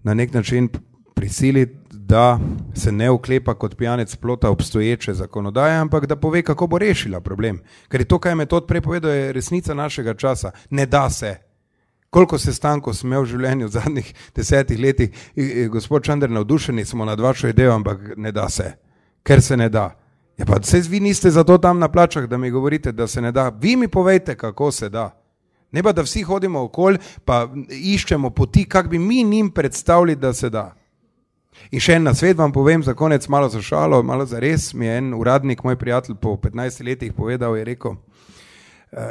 C: na nek način prisiliti, da se ne uklepa kot pijanec plota obstoječe zakonodaje, ampak da pove, kako bo rešila problem. Ker je to, kaj Metod prej povedal, je resnica našega časa. Ne da se. Koliko sestankov sem imel v življenju v zadnjih 10 letih, gospod Čander, navdušeni smo nad vašo idejo, ampak ne da se. Ker se ne da. Ja pa se vi niste zato tam na plačah, da mi govorite, da se ne da. Vi mi povejte, kako se da. Ne pa, da vsi hodimo okoli, pa iščemo poti, kako bi mi njim predstavili, da se da. In še en nasvet vam povem, za konec malo za šalo, malo za res, mi je en uradnik, moj prijatelj po 15 letih povedal, je rekel,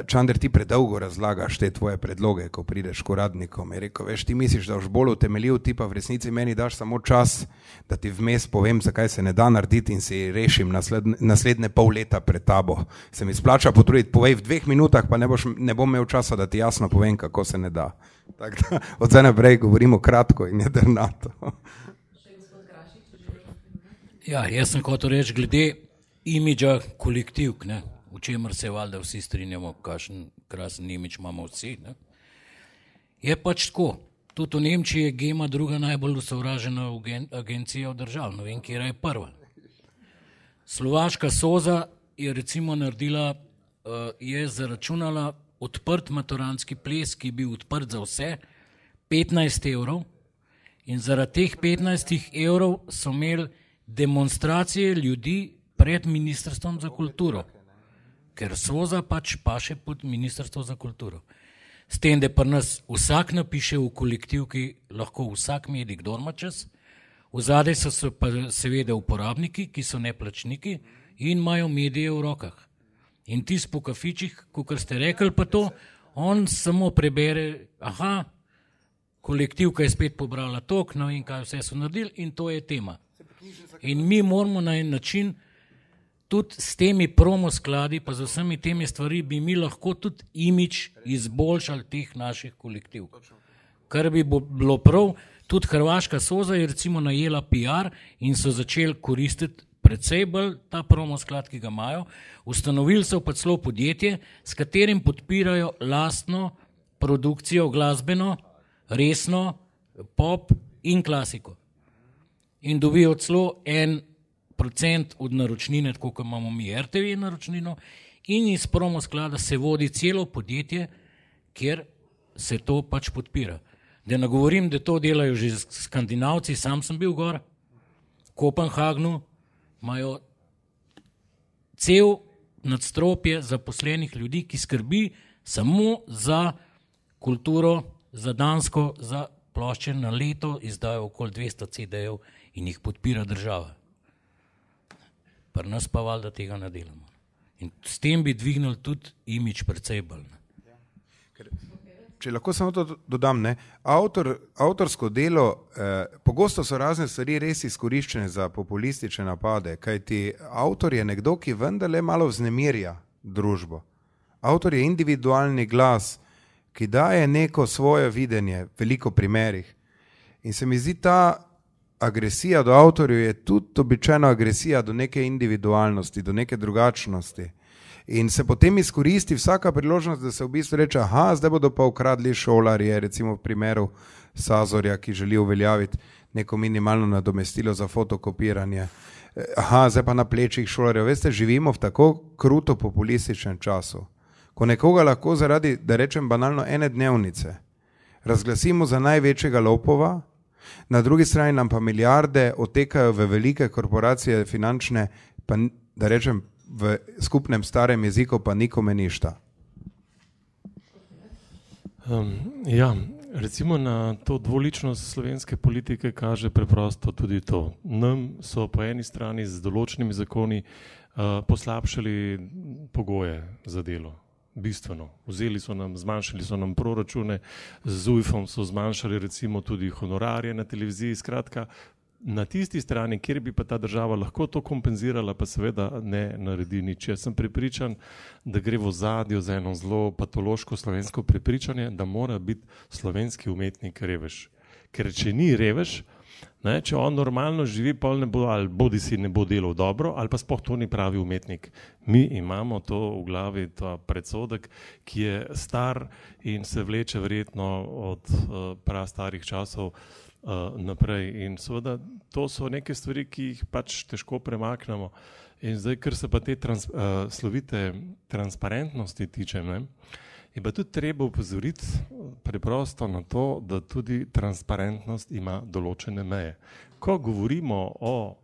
C: Čander, ti predolgo razlagaš te tvoje predloge, ko prideš k uradnikom. Je rekel, veš, ti misliš, da boš bolj utemeljil, ti pa v resnici meni daš samo čas, da ti vmes povem, zakaj se ne da narediti in si rešim naslednje pol leta pred tabo. Se mi splača potruditi, povej v 2 minutah, pa ne bom imel časa, da ti jasno povem, kako se ne da. Tako da od zdaj naprej govorimo kratko in jedrnato.
E: Ja, jaz sem hotel reči glede imidža kolektivk, ne, v čemer se valjda vsi strinjamo, kakšen krasen imidž imamo vsi. Ne. Je pač tako, tudi v Nemčiji je GEMA druga najbolj usovražena agencija v državi, ne vem, kjer je prva. Slovaška SOZA je recimo naredila, je zaračunala odprt maturantski ples, ki je bil odprt za vse, 15 evrov in zaradi teh 15 evrov so imeli demonstracije ljudi pred Ministrstvom za kulturo, ker SOZA pač paše pod Ministrstvo za kulturo. S tem, da pri nas vsak napiše v kolektivki, lahko vsak medij, kdor ima čas, v zadaj so pa seveda uporabniki, ki so neplačniki in imajo medije v rokah. In ti po kafičih, kakor ste rekli pa to, on samo prebere, aha, kolektivka je spet pobrala tok, no in kaj vse so naredili in to je tema. In mi moramo na en način, tudi s temi promo skladi, pa z vsemi temi stvari, bi mi lahko tudi imidž izboljšali teh naših kolektivk. Kar bi bilo prav, tudi Hrvaška SOZA je recimo najela PR in so začeli koristiti predvsej bolj ta promo sklad, ki ga imajo. Ustanovili so pa celo podjetje, s katerim podpirajo lastno produkcijo glasbeno, resno, pop in klasiko. In dobijo celo 1% od naročnine, tako kot imamo mi RTV naročnino, in iz promo sklada se vodi celo podjetje, kjer se to pač podpira. Da ne govorim, da to delajo že Skandinavci, sam sem bil gor, v Kopenhagnu, imajo cel nadstropje zaposlenih ljudi, ki skrbi samo za kulturo, za dansko, za plošče na leto, izdajo okoli 200 CD-jev in jih podpira država. Pri nas pa valjda tega ne delamo. In s tem bi dvignili tudi imidž precej bolj.
C: Če lahko samo to dodam, ne? Avtorsko delo, pogosto so razne stvari res izkoriščene za populistične napade, kajti avtor je nekdo, ki vendarle malo vznemirja družbo. Avtor je individualni glas, ki daje neko svoje videnje v veliko primerih. In se mi zdi ta agresija do avtorjev je tudi običajna agresija do neke individualnosti, do neke drugačnosti. In se potem izkoristi vsaka priložnost, da se v bistvu reče, aha, zdaj bodo pa ukradli šolarje, recimo v primeru Sazorja, ki želi uveljaviti neko minimalno nadomestilo za fotokopiranje. Aha, zdaj pa na plečih šolarjev. Veste, živimo v tako kruto populističnem času, ko nekoga lahko zaradi, da rečem banalno, ene dnevnice razglasimo za največjega lopova, na drugi strani nam pa milijarde otekajo v velike korporacije finančne, pa da rečem v skupnem starem jeziku pa nikome ništa.
D: Ja, recimo na to dvoličnost slovenske politike kaže preprosto tudi to. Nam so po eni strani z določenimi zakoni poslabšali pogoje za delo. bistveno. Zmanjšali so nam proračune, z ZUJF-om so zmanjšali recimo tudi honorarje na televiziji, skratka, na tisti strani, kjer bi pa ta država lahko to kompenzirala, pa seveda ne naredi nič. Jaz sem prepričan, da gre v ozadju za eno zelo patološko slovensko prepričanje, da mora biti slovenski umetnik revež. Ker če ni revež, ne, če on normalno živi, pol ne bo, ali bodi si ne bo delal dobro, ali pa sploh to ni pravi umetnik. Mi imamo to v glavi, ta predsodek, ki je star in se vleče verjetno od prastarih časov naprej. In seveda to so neke stvari, ki jih pač težko premaknemo. In zdaj, ker se pa te slovite transparentnosti tiče, ne, je pa tudi treba upozoriti preprosto na to, da tudi transparentnost ima določene meje. Ko govorimo o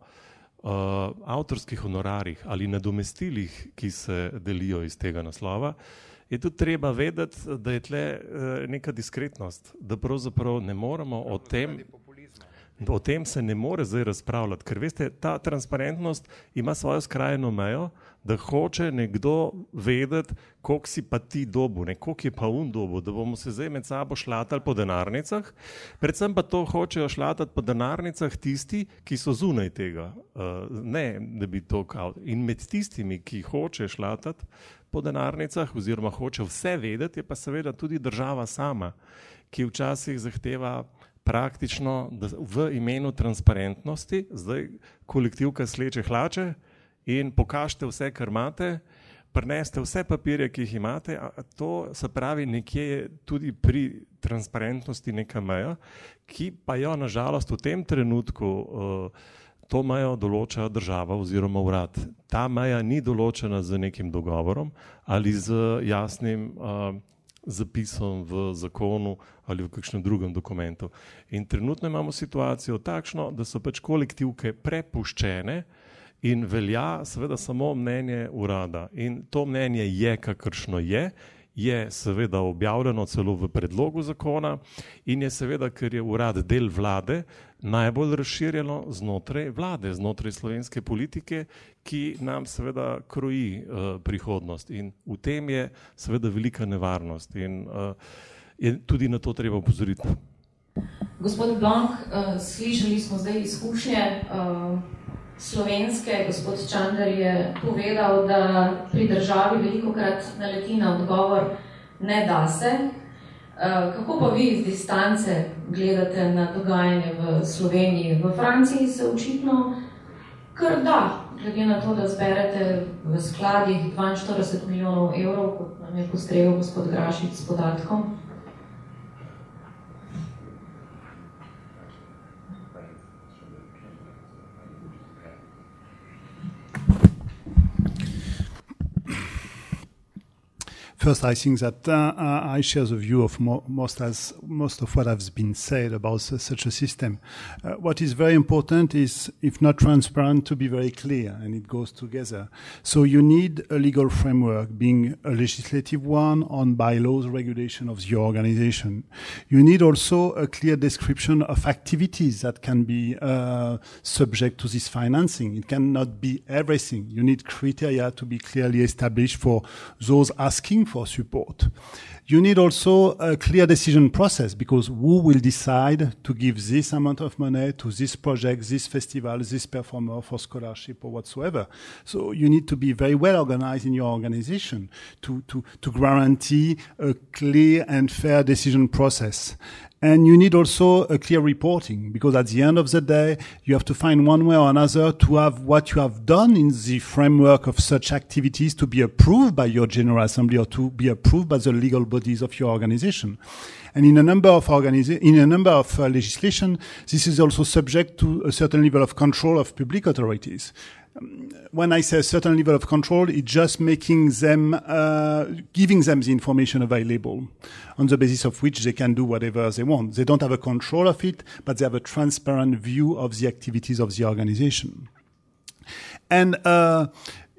D: avtorskih honorarjih ali nadomestilih, ki se delijo iz tega naslova, je tudi treba vedeti, da je tle neka diskretnost, da pravzaprav ne moremo o tem se ne more zdaj razpravljati, ker veste, ta transparentnost ima svojo skrajno mejo, da hoče nekdo vedeti, koliko si pa ti dobil, koliko je pa on dobil, da bomo se zdaj med sabo šlatali po denarnicah, predvsem pa to hočejo šlatati po denarnicah tisti, ki so zunaj tega, ne da bi to kao. In med tistimi, ki hoče šlatati po denarnicah oziroma hoče vse vedeti, je pa seveda tudi država sama, ki včasih zahteva praktično v imenu transparentnosti, zdaj kolektivka sleče hlače in pokažite vse, kar imate, prineste vse papirje, ki jih imate, to se pravi nekje je tudi pri transparentnosti neka meja, ki pa jo nažalost v tem trenutku to mejo določa država oziroma urad. Ta meja ni določena z nekim dogovorom ali z jasnim zapisom v zakonu ali v kakšnem drugem dokumentu. In trenutno imamo situacijo takšno, da so pač kolektivke prepuščene in velja seveda samo mnenje urada. In to mnenje je, kakršno je seveda objavljeno celo v predlogu zakona in je seveda, ker je urad del vlade, najbolj razširjeno znotraj vlade, znotraj slovenske politike, ki nam seveda kroji prihodnost. In v tem je seveda velika nevarnost in je tudi na to treba opozoriti.
A: Gospod Blank, slišali smo zdaj izkušnje slovenske. Gospod Čander je povedal, da pri državi velikokrat naleti na odgovor ne da se. Kako pa vi iz distance gledate na dogajanje v Sloveniji? V Franciji se očitno kar da, glede na to, da zberete v skladih 42 milijonov evrov, kot nam je postregel gospod Grašič s podatkom.
B: First, I think that I share the view of most of what has been said about such a system. What is very important is, if not transparent, to be very clear, and it goes together. So you need a legal framework, being a legislative one on bylaws, regulation of your organization. You need also a clear description of activities that can be subject to this financing. It cannot be everything. You need criteria to be clearly established for those asking for support. You need also a clear decision process, because who will decide to give this amount of money to this project, this festival, this performer for scholarship or whatsoever. So you need to be very well organized in your organization to guarantee a clear and fair decision process. And you need also a clear reporting, because at the end of the day, you have to find one way or another to have what you have done in the framework of such activities to be approved by your General Assembly or to be approved by the legal bodies of your organization. And in a number of legislation, this is also subject to a certain level of control of public authorities. When I say a certain level of control, it's just making them, giving them the information available on the basis of which they can do whatever they want. They don't have a control of it, but they have a transparent view of the activities of the organization. And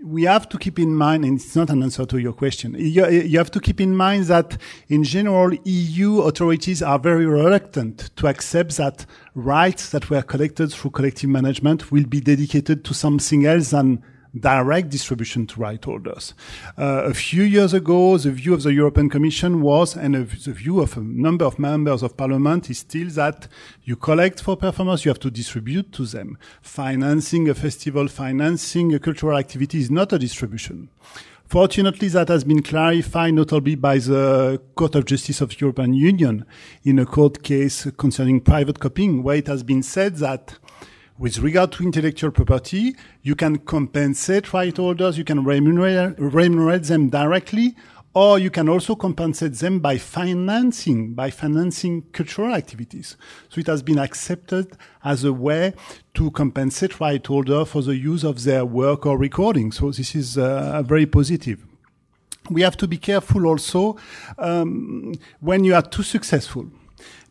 B: we have to keep in mind, and it's not an answer to your question, you have to keep in mind that in general, EU authorities are very reluctant to accept that rights that were collected through collective management will be dedicated to something else than direct distribution to right holders. A few years ago, the view of the European Commission was, and the view of a number of members of Parliament is still that you collect for performers, you have to distribute to them. Financing a festival, financing a cultural activity is not a distribution. Fortunately, that has been clarified notably by the Court of Justice of the European Union in a court case concerning private copying, where it has been said that with regard to intellectual property, you can compensate right holders, you can remunerate them directly, or you can also compensate them by financing cultural activities. So it has been accepted as a way to compensate right holders for the use of their work or recording. So this is very positive. We have to be careful also when you are too successful.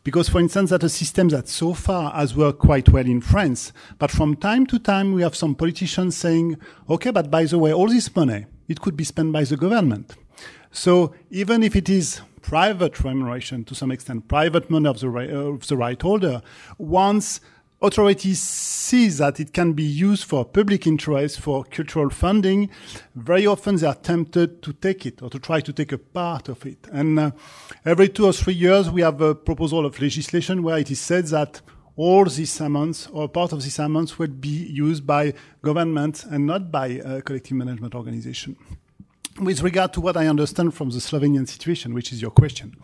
B: Because, for instance, that's a system that so far has worked quite well in France. But from time to time, we have some politicians saying, okay, but by the way, all this money, it could be spent by the government. So even if it is private remuneration, to some extent, private money of the right holder, once authorities see that it can be used for public interest, for cultural funding, very often they are tempted to take it or to try to take a part of it. And every 2 or 3 years, we have a proposal of legislation where it is said that all these amounts or part of these amounts will be used by government and not by collective management organization. With regard to what I understand from the Slovenian situation, which is your question,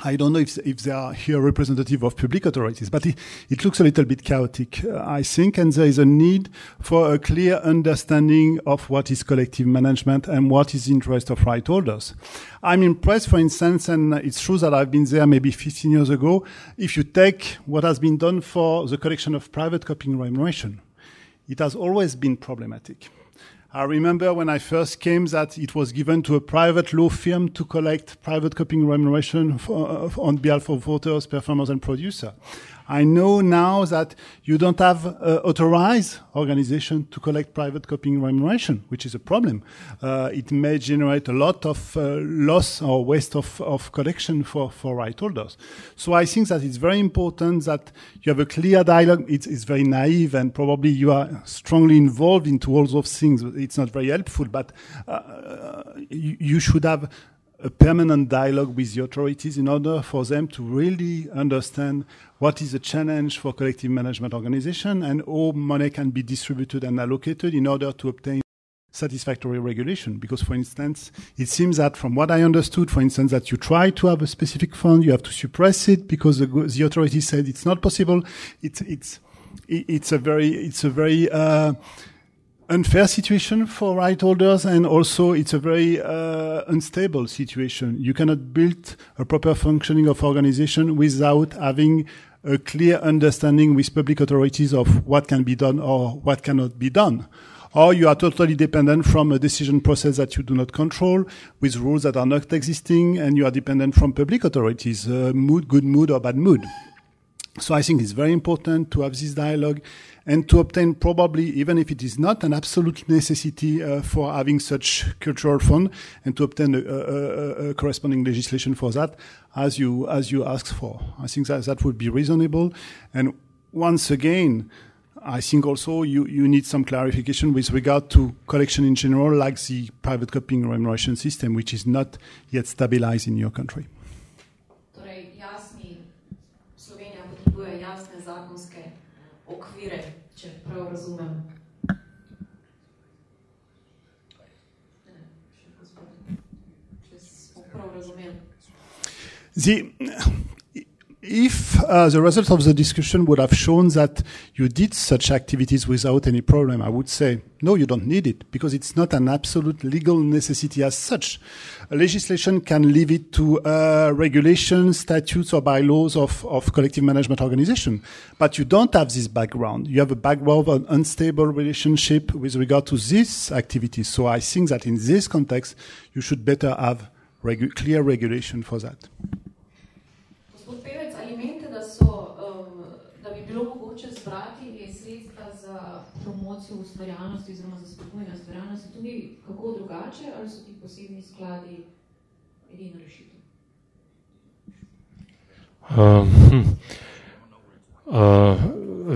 B: I don't know if they are here representative of public authorities, but it looks a little bit chaotic, I think, and there is a need for a clear understanding of what is collective management and what is the interest of right holders. I'm impressed, for instance, and it's true that I've been there maybe 15 years ago, if you take what has been done for the collection of private copying remuneration, it has always been problematic. I remember when I first came that it was given to a private law firm to collect private copying remuneration on behalf of authors, performers, and producers. I know now that you don't have authorized organization to collect private copying remuneration, which is a problem. It may generate a lot of loss or waste of collection for right holders. So I think that it's very important that you have a clear dialogue. It's very naive and probably you are strongly involved into all those things. It's not very helpful, but you should have a permanent dialogue with the authorities in order for them to really understand what is the challenge for collective management organization and how money can be distributed and allocated in order to obtain satisfactory regulation. Because, for instance, it seems that from what I understood, for instance, that you try to have a specific fund, you have to suppress it because the authorities said it's not possible. It's a very unfair situation for right holders, and also it's a very unstable situation. You cannot build a proper functioning of organization without having a clear understanding with public authorities of what can be done or what cannot be done. Or you are totally dependent from a decision process that you do not control, with rules that are not existing, and you are dependent from public authorities, good mood or bad mood. So I think it's very important to have this dialogue and to obtain, probably, even if it is not an absolute necessity for having such cultural fund, and to obtain a corresponding legislation for that, as you asked for. I think that would be reasonable. And once again, I think also you need some clarification with regard to collection in general, like the private copying remuneration system, which is not yet stabilized in your country.
A: Jasne zakonske okvire, če prav razumem. Če smo prav razumeli.
B: If the result of the discussion would have shown that you did such activities without any problem, I would say, no, you don't need it, because it's not an absolute legal necessity as such. A legislation can leave it to regulations, statutes, or bylaws of collective management organization. But you don't have this background. You have a background of an unstable relationship with regard to these activities. So I think that in this context, you should better have clear regulation for that.
F: Bilo mogoče zbrati sredstva za promocijo ustvarjalnosti oziroma za spodbujanje ustvarjalnosti tudi kako drugače, ali so ti posebni skladi edina rešitev?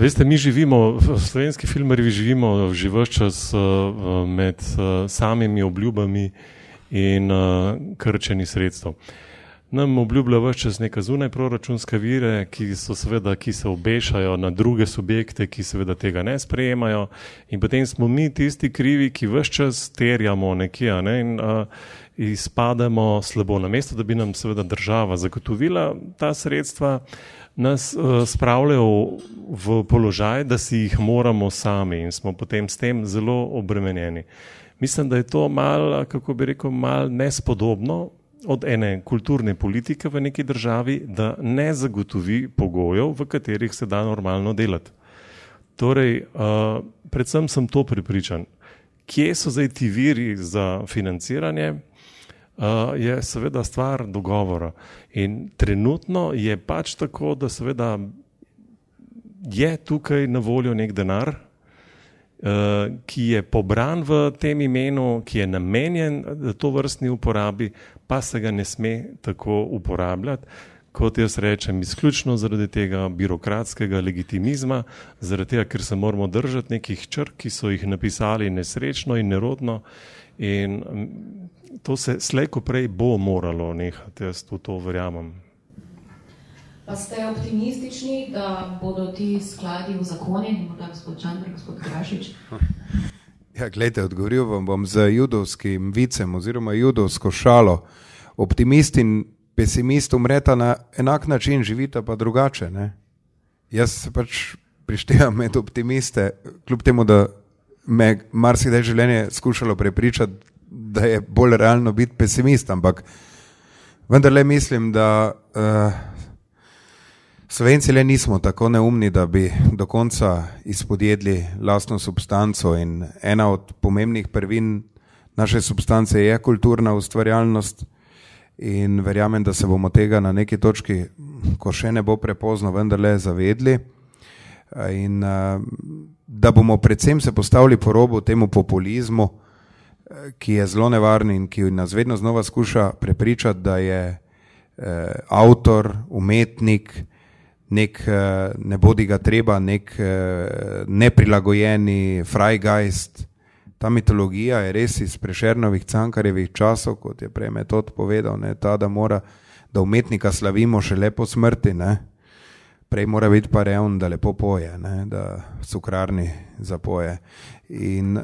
D: Veste, mi živimo, slovenski filmarji živimo že ves čas med samimi obljubami in krčenji sredstev. Nam obljublja ves čas neka zunaj proračunska vire, ki se obešajo na druge subjekte, ki seveda tega ne sprejemajo, in potem smo mi tisti krivi, ki ves čas terjamo nekje, ne, in izpademo slabo. Namesto da bi nam seveda država zagotovila ta sredstva, nas spravljajo v položaj, da si jih moramo sami, in smo potem s tem zelo obremenjeni. Mislim, da je to malo, kako bi rekel, malo nespodobno od ene kulturne politike v neki državi, da ne zagotovi pogojev, v katerih se da normalno delati. Torej, predvsem sem to prepričan. Kje so zdaj ti viri za financiranje, je seveda stvar dogovora. In trenutno je pač tako, da seveda je tukaj na voljo nek denar, ki je pobran v tem imenu, ki je namenjen to vrstni uporabi, pa se ga ne sme tako uporabljati, kot jaz rečem, izključno zaradi tega birokratskega legitimizma, zaradi tega, ker se moramo držati nekih črk, ki so jih napisali nesrečno in nerodno, in to se slej ko prej bo moralo nehati, jaz v to verjamem.
F: Pa ste optimistični, da bodo ti skladi uzakonjeni, morda gospod Čandr, gospod Grašič?
C: Ja, gledajte, odgovoril vam bom z judovskim vicem oziroma judovsko šalo. Optimist in pesimist umreta na enak način, živita pa drugače. Ne? Jaz se pač prištevam med optimiste, kljub temu, da me marsikdaj življenje skušalo prepričati, da je bolj realno biti pesimist, ampak vendarle mislim, da Slovenci le nismo tako neumni, da bi do konca izpodjedli lastno substanco, in ena od pomembnih prvin naše substance je kulturna ustvarjalnost, in verjamem, da se bomo tega na neki točki, ko še ne bo prepozno, vendarle zavedli, in da bomo predvsem se postavili po robu temu populizmu, ki je zelo nevaren in ki nas vedno znova skuša prepričati, da je avtor, umetnik, nek ne bodi ga treba, nek neprilagojeni Freigeist. Ta mitologija je res iz Prešernovih, Cankarjevih časov, kot je prej Metod povedal, ne, ta, da umetnika slavimo šele po smrti, ne. Prej mora biti pa revn, da lepo poje, ne, da v cukrarni zapoje. In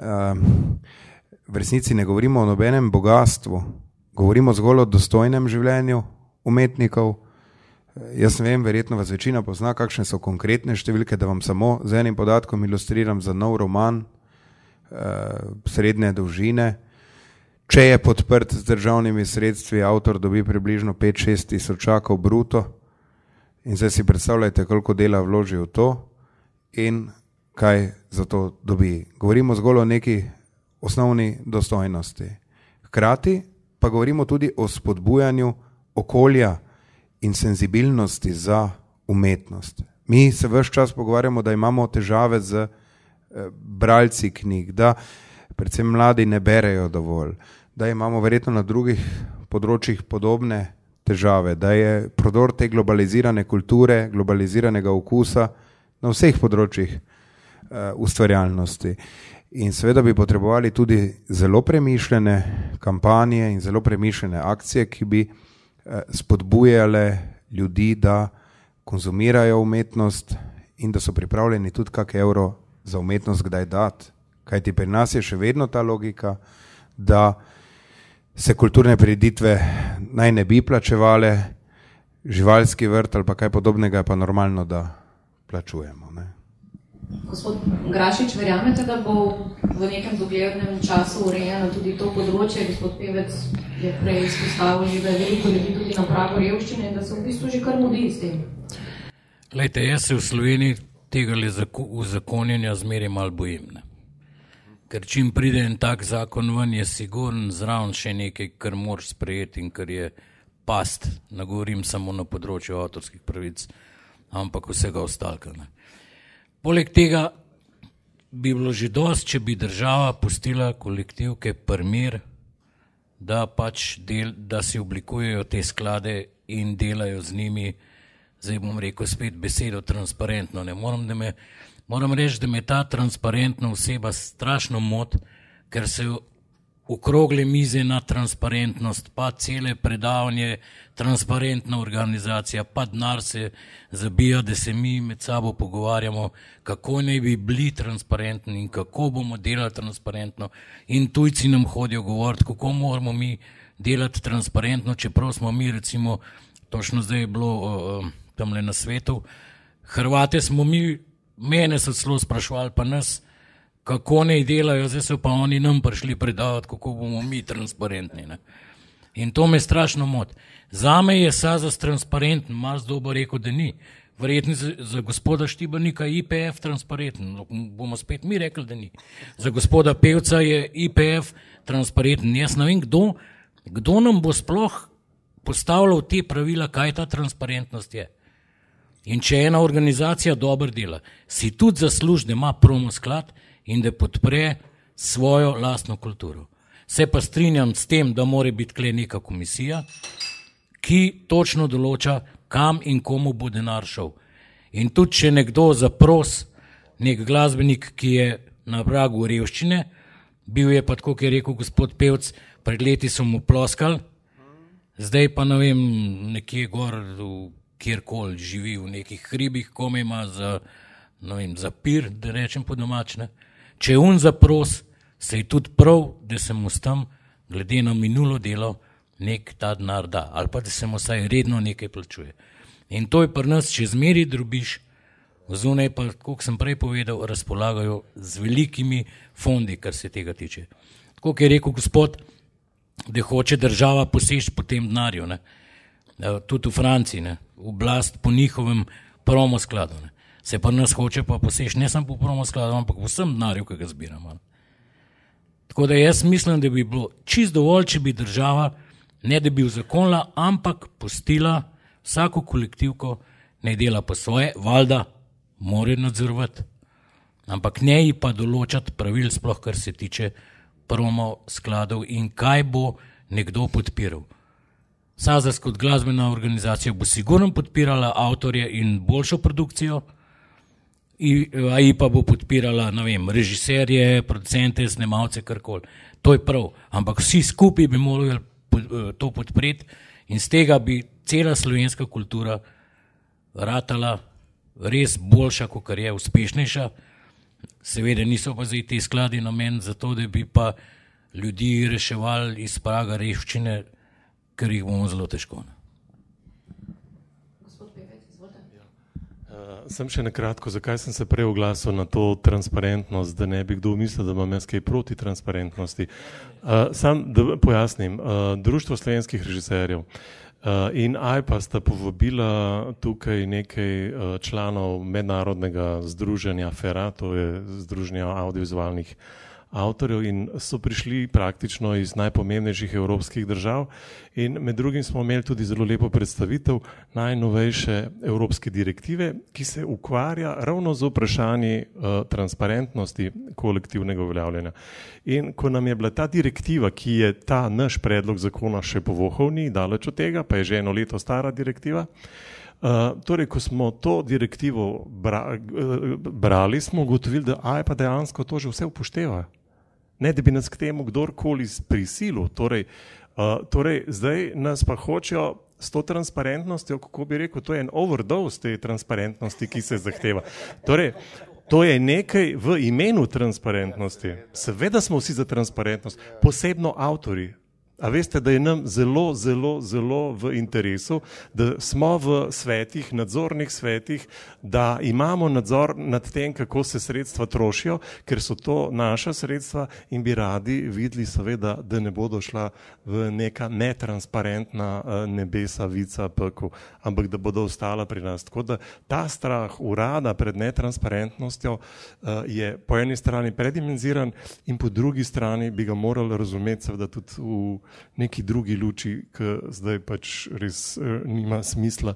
C: v resnici ne govorimo o nobenem bogatstvu, govorimo zgolj o dostojnem življenju umetnikov. Jaz ne vem, verjetno vas večina pozna, kakšne so konkretne številke, da vam samo z enim podatkom ilustriram za nov roman srednje dolžine. Če je podprt z državnimi sredstvi, avtor dobi približno 5-6 tisočakov bruto, in zdaj si predstavljajte, koliko dela vloži v to in kaj za to dobi. Govorimo zgolj o neki osnovni dostojnosti. Hkrati pa govorimo tudi o spodbujanju okolja in senzibilnosti za umetnost. Mi se ves čas pogovarjamo, da imamo težave z bralci knjig, da predvsem mladi ne berejo dovolj, da imamo verjetno na drugih področjih podobne težave, da je prodor te globalizirane kulture, globaliziranega okusa na vseh področjih ustvarjalnosti. In seveda bi potrebovali tudi zelo premišljene kampanje in zelo premišljene akcije, ki bi spodbujale ljudi, da konzumirajo umetnost in da so pripravljeni tudi kak evro za umetnost kdaj dati. Kajti pri nas je še vedno ta logika, da se kulturne prireditve naj ne bi plačevale, živalski vrt ali pa kaj podobnega je pa normalno, da plačujemo. Ne?
F: Gospod Grašič, verjamete, da bo v nekem doglednem času urejeno tudi to področje? Gospod Pevec je prej izpostavil, da je veliko ljudi tudi na pragu revščine in da se v bistvu že kar mudi s tem.
E: Glejte, jaz se v Sloveniji tega uzakonjenja zmeraj malo bojim. Ne? Ker čim pride en tak zakon ven, je sigurno zraven še nekaj, kar moraš sprejeti in kar je past. Ne govorim samo na področju avtorskih pravic, ampak vsega ostalka. Ne? Poleg tega bi bilo že dosti, če bi država pustila kolektivke primir, da pač da si oblikujejo te sklade in delajo z njimi zdaj bom rekel spet besedo transparentno, ne moram reči, da me ta transparentna oseba strašno moti, ker se okrogle mize na transparentnost, pa cele predavanje, transparentna organizacija, pa denar se zabija, da se mi med sabo pogovarjamo, kako naj bi bili transparentni in kako bomo delali transparentno. In tujci nam hodijo govoriti, kako moramo mi delati transparentno, čeprav smo mi recimo, točno zdaj je bilo tamle na svetu, Hrvate smo mi, mene so celo sprašvali, pa nas, kako naj delajo, zdaj so pa oni nam prišli predavati, kako bomo mi transparentni. Ne? In to me strašno moti. Zame je SAZAS transparenten, Mars Dobo rekel, da ni. Verjetno za gospoda Štibernika je IPF transparenten, bomo spet mi rekli, da ni. Za gospoda Pevca je IPF transparenten. Jaz ne vem, kdo nam bo sploh postavljal te pravila, kaj ta transparentnost je. In če ena organizacija dobro dela, si tudi zasluži, da ima promo sklad in da podpre svojo lastno kulturo. Se pa strinjam s tem, da mora biti tukaj neka komisija, ki točno določa, kam in komu bo denar šel. In tudi, če nekdo zapros, nek glasbenik, ki je na pragu revščine, bil je pa tako, ki je rekel gospod Pevc, pred leti so mu ploskali, zdaj pa ne vem, nekje gor, kjerkoli živi v nekih hribih, kome ima za pir, da rečem po domačne. Če je zapros, se je tudi prav, da se mu s tem, glede na minulo delo, nek ta denar da, ali pa da se mu vsaj redno nekaj plačuje. In to je pri nas, če zmeri drobiš, zunaj pa, kot sem prej povedal, razpolagajo z velikimi fondi, kar se tega tiče. Tako je rekel gospod, da hoče država poseči po tem denarju, ne? Tudi v Franciji, ne? Oblast po njihovem promo skladu. Ne? Se pa nas hoče pa poseči ne samo po promo skladu, ampak po vsem denarju, ki ga zbiramo. Tako da jaz mislim, da bi bilo čist dovolj, če bi država, ne da bi uzakonila, ampak pustila vsako kolektivko, ne dela pa svoje, valjda mora nadzorovati. Ampak ne ji pa določati pravil, sploh kar se tiče promo skladov in kaj bo nekdo podpiral. SAZAS kot glasbena organizacija bo sigurno podpirala avtorje in boljšo produkcijo, AI pa bo podpirala, ne vem, režiserje, producente, snemalce, karkoli. To je prav, ampak vsi skupaj bi morali to podpreti in z tega bi cela slovenska kultura ratala res boljša, kot je uspešnejša. Seveda niso pa zdaj te skladi namen za to, da bi pa ljudi reševali iz praga revščine, ker jih bomo zelo težko.
D: Sem še nakratko, zakaj sem se prej oglasil na to transparentnost, da ne bi kdo mislil, da imam jaz kaj proti transparentnosti. Sam da pojasnim, Društvo slovenskih režiserjev in AIPA sta povabila tukaj nekaj članov mednarodnega združenja FERA, to je Združenje audiovizualnih avtorjev, in so prišli praktično iz najpomembnejših evropskih držav in med drugim smo imeli tudi zelo lepo predstavitev najnovejše evropske direktive, ki se ukvarja ravno z vprašanji transparentnosti kolektivnega uveljavljanja. In ko nam je bila ta direktiva, ki je ta naš predlog zakona še povohal, ni daleč od tega, pa je že 1 leto stara direktiva, torej, ko smo to direktivo brali, smo ugotovili, da AIPA dejansko to že vse upošteva. Ne, da bi nas k temu kdorkoli prisilil. Torej, zdaj nas pa hočejo s to transparentnostjo, kako bi rekel, to je en overdose te transparentnosti, ki se zahteva. Torej, to je nekaj v imenu transparentnosti. Seveda smo vsi za transparentnost, posebno avtorji. A veste, da je nam zelo, zelo, zelo v interesu, da smo v svetih, nadzornih svetih, da imamo nadzor nad tem, kako se sredstva trošijo, ker so to naša sredstva in bi radi videli seveda, da ne bodo šla v neka netransparentna nebesa, vica, pekel, ampak da bodo ostala pri nas. Tako da ta strah urada pred netransparentnostjo je po eni strani predimenziran in po drugi strani bi ga morali razumeti seveda tudi v neki drugi luči, ki zdaj pač res nima smisla.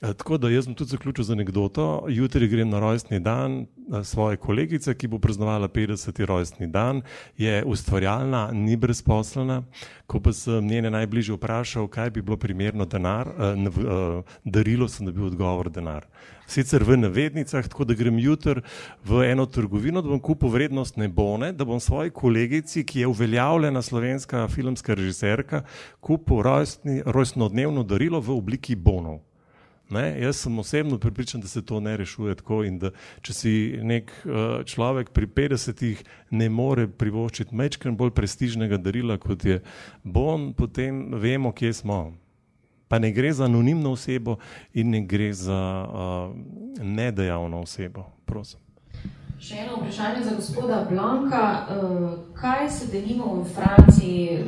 D: Tako da jaz sem tudi zaključil z anekdoto. Jutri grem na rojstni dan svoje kolegice, ki bo praznovala 50. rojstni dan, je ustvarjalna, ni brezposelna. Ko pa sem njene najbližje vprašal, kaj bi bilo primerno darilo, sem dobil odgovor denar. Sicer v navednicah, tako da grem jutri v eno trgovino, da bom kupil vrednostne bone, da bom svoji kolegici, ki je uveljavljena slovenska filmska režiserka, kupil rojstnodnevno darilo v obliki bonov. Ne, jaz sem osebno prepričan, da se to ne rešuje tako in da če si nek človek pri 50-ih ne more privoščiti majčkeno bolj prestižnega darila, kot je bon, potem vemo, kje smo. Pa ne gre za anonimno osebo in ne gre za nedejavno osebo. Prosim.
F: Še eno vprašanje za gospoda Blanka. Kaj se denimo v Franciji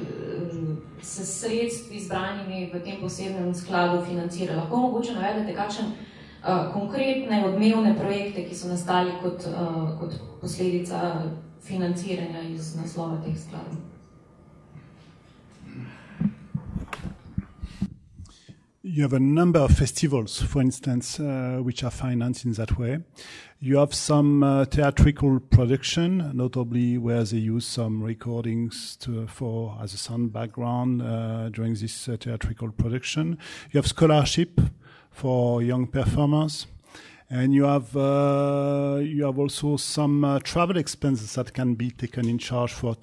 F: se sredstvi izbranimi v tem posebnem skladu financira? Lahko mogoče navedete kakšen konkretne odmevne projekte, ki so nastali kot posledica financiranja iz naslova teh skladov?
B: You have a number of festivals, for instance, which are financed in that way. You have some theatrical production, notably where they use some recordings as a sound background during this theatrical production. You have scholarship for young performers. And you have also some travel expenses that can be taken in charge for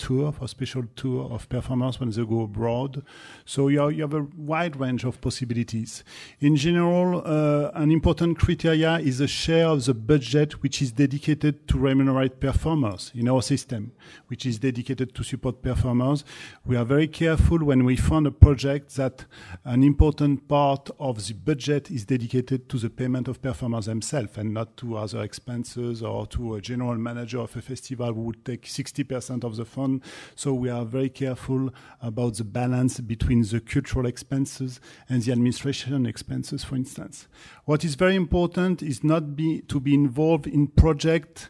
B: special tour of performers when they go abroad. So you have a wide range of possibilities. In general, an important criteria is the share of the budget which is dedicated to remunerate performers in our system, which is dedicated to support performers. We are very careful when we fund a project that an important part of the budget is dedicated to the payment of performers themselves, and not to other expenses or to a general manager of a festival who would take 60% of the fund. So we are very careful about the balance between the cultural expenses and the administration expenses, for instance. What is very important is to be involved in projects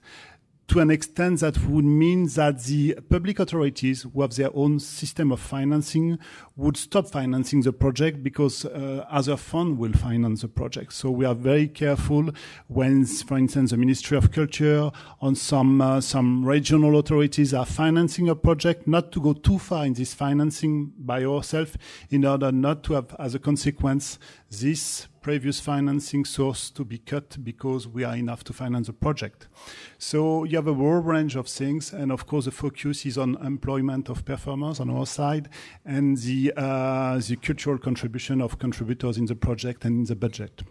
B: to an extent that would mean that the public authorities who have their own system of financing would stop financing the project because other funds will finance the project. So we are very careful when, for instance, the Ministry of Culture on some regional authorities are financing a project, not to go too far in this financing by ourselves in order not to have, as a consequence, this previous financing source to be cut because we are enough to finance the project. So you have a whole range of things, and of course the focus is on employment of performers on our side and the cultural contribution of contributors in the project and in the budget.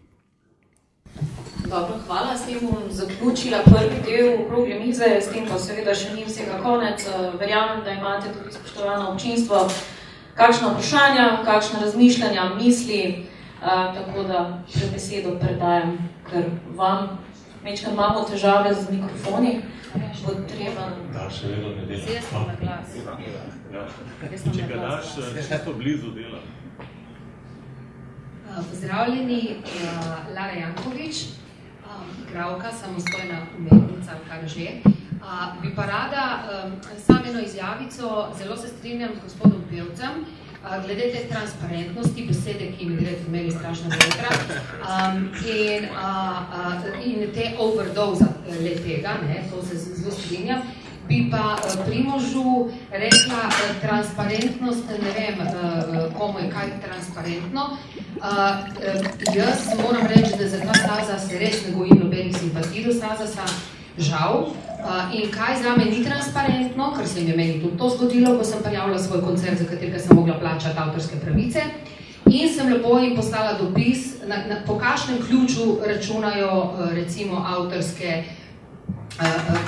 A: Dobro, hvala. S tem bom zaključila prvi del okrogle mize, s tem pa seveda še ni vsega konec. Verjamem, da imate tudi spoštovano občinstvo kakšna vprašanja, kakšna razmišljanja, misli. Tako da pred besedo predajam, ker vam mečkrat imamo težave z mikrofoni. Bo treba...
D: Da, še vedno ne dela.
F: Zdaj sem na glas.
D: Če ga daš čisto blizu dela.
G: Pozdravljeni, Lara Jankovič, igralka, samostojna umetnica, kar že. Bi pa rada sam eno izjavico, zelo se strinjam z gospodom Pevcem, glede te transparentnosti, besede, ki mi gre v meni strašno vetra, in te overdoza le tega, to se zelo strinjam, bi pa Primožu rekla transparentnost, ne vem, komu je kaj transparentno. Jaz moram reči, da za ta Staza se res ne gojim nobenih simpatij do Stazasa, žal. In kaj zame ni transparentno, ker se mi je meni tudi to zgodilo, ko sem prijavila svoj koncert, za katerega sem mogla plačati avtorske pravice, in sem lepo jim poslala dopis, po kakšnem ključu računajo recimo avtorske,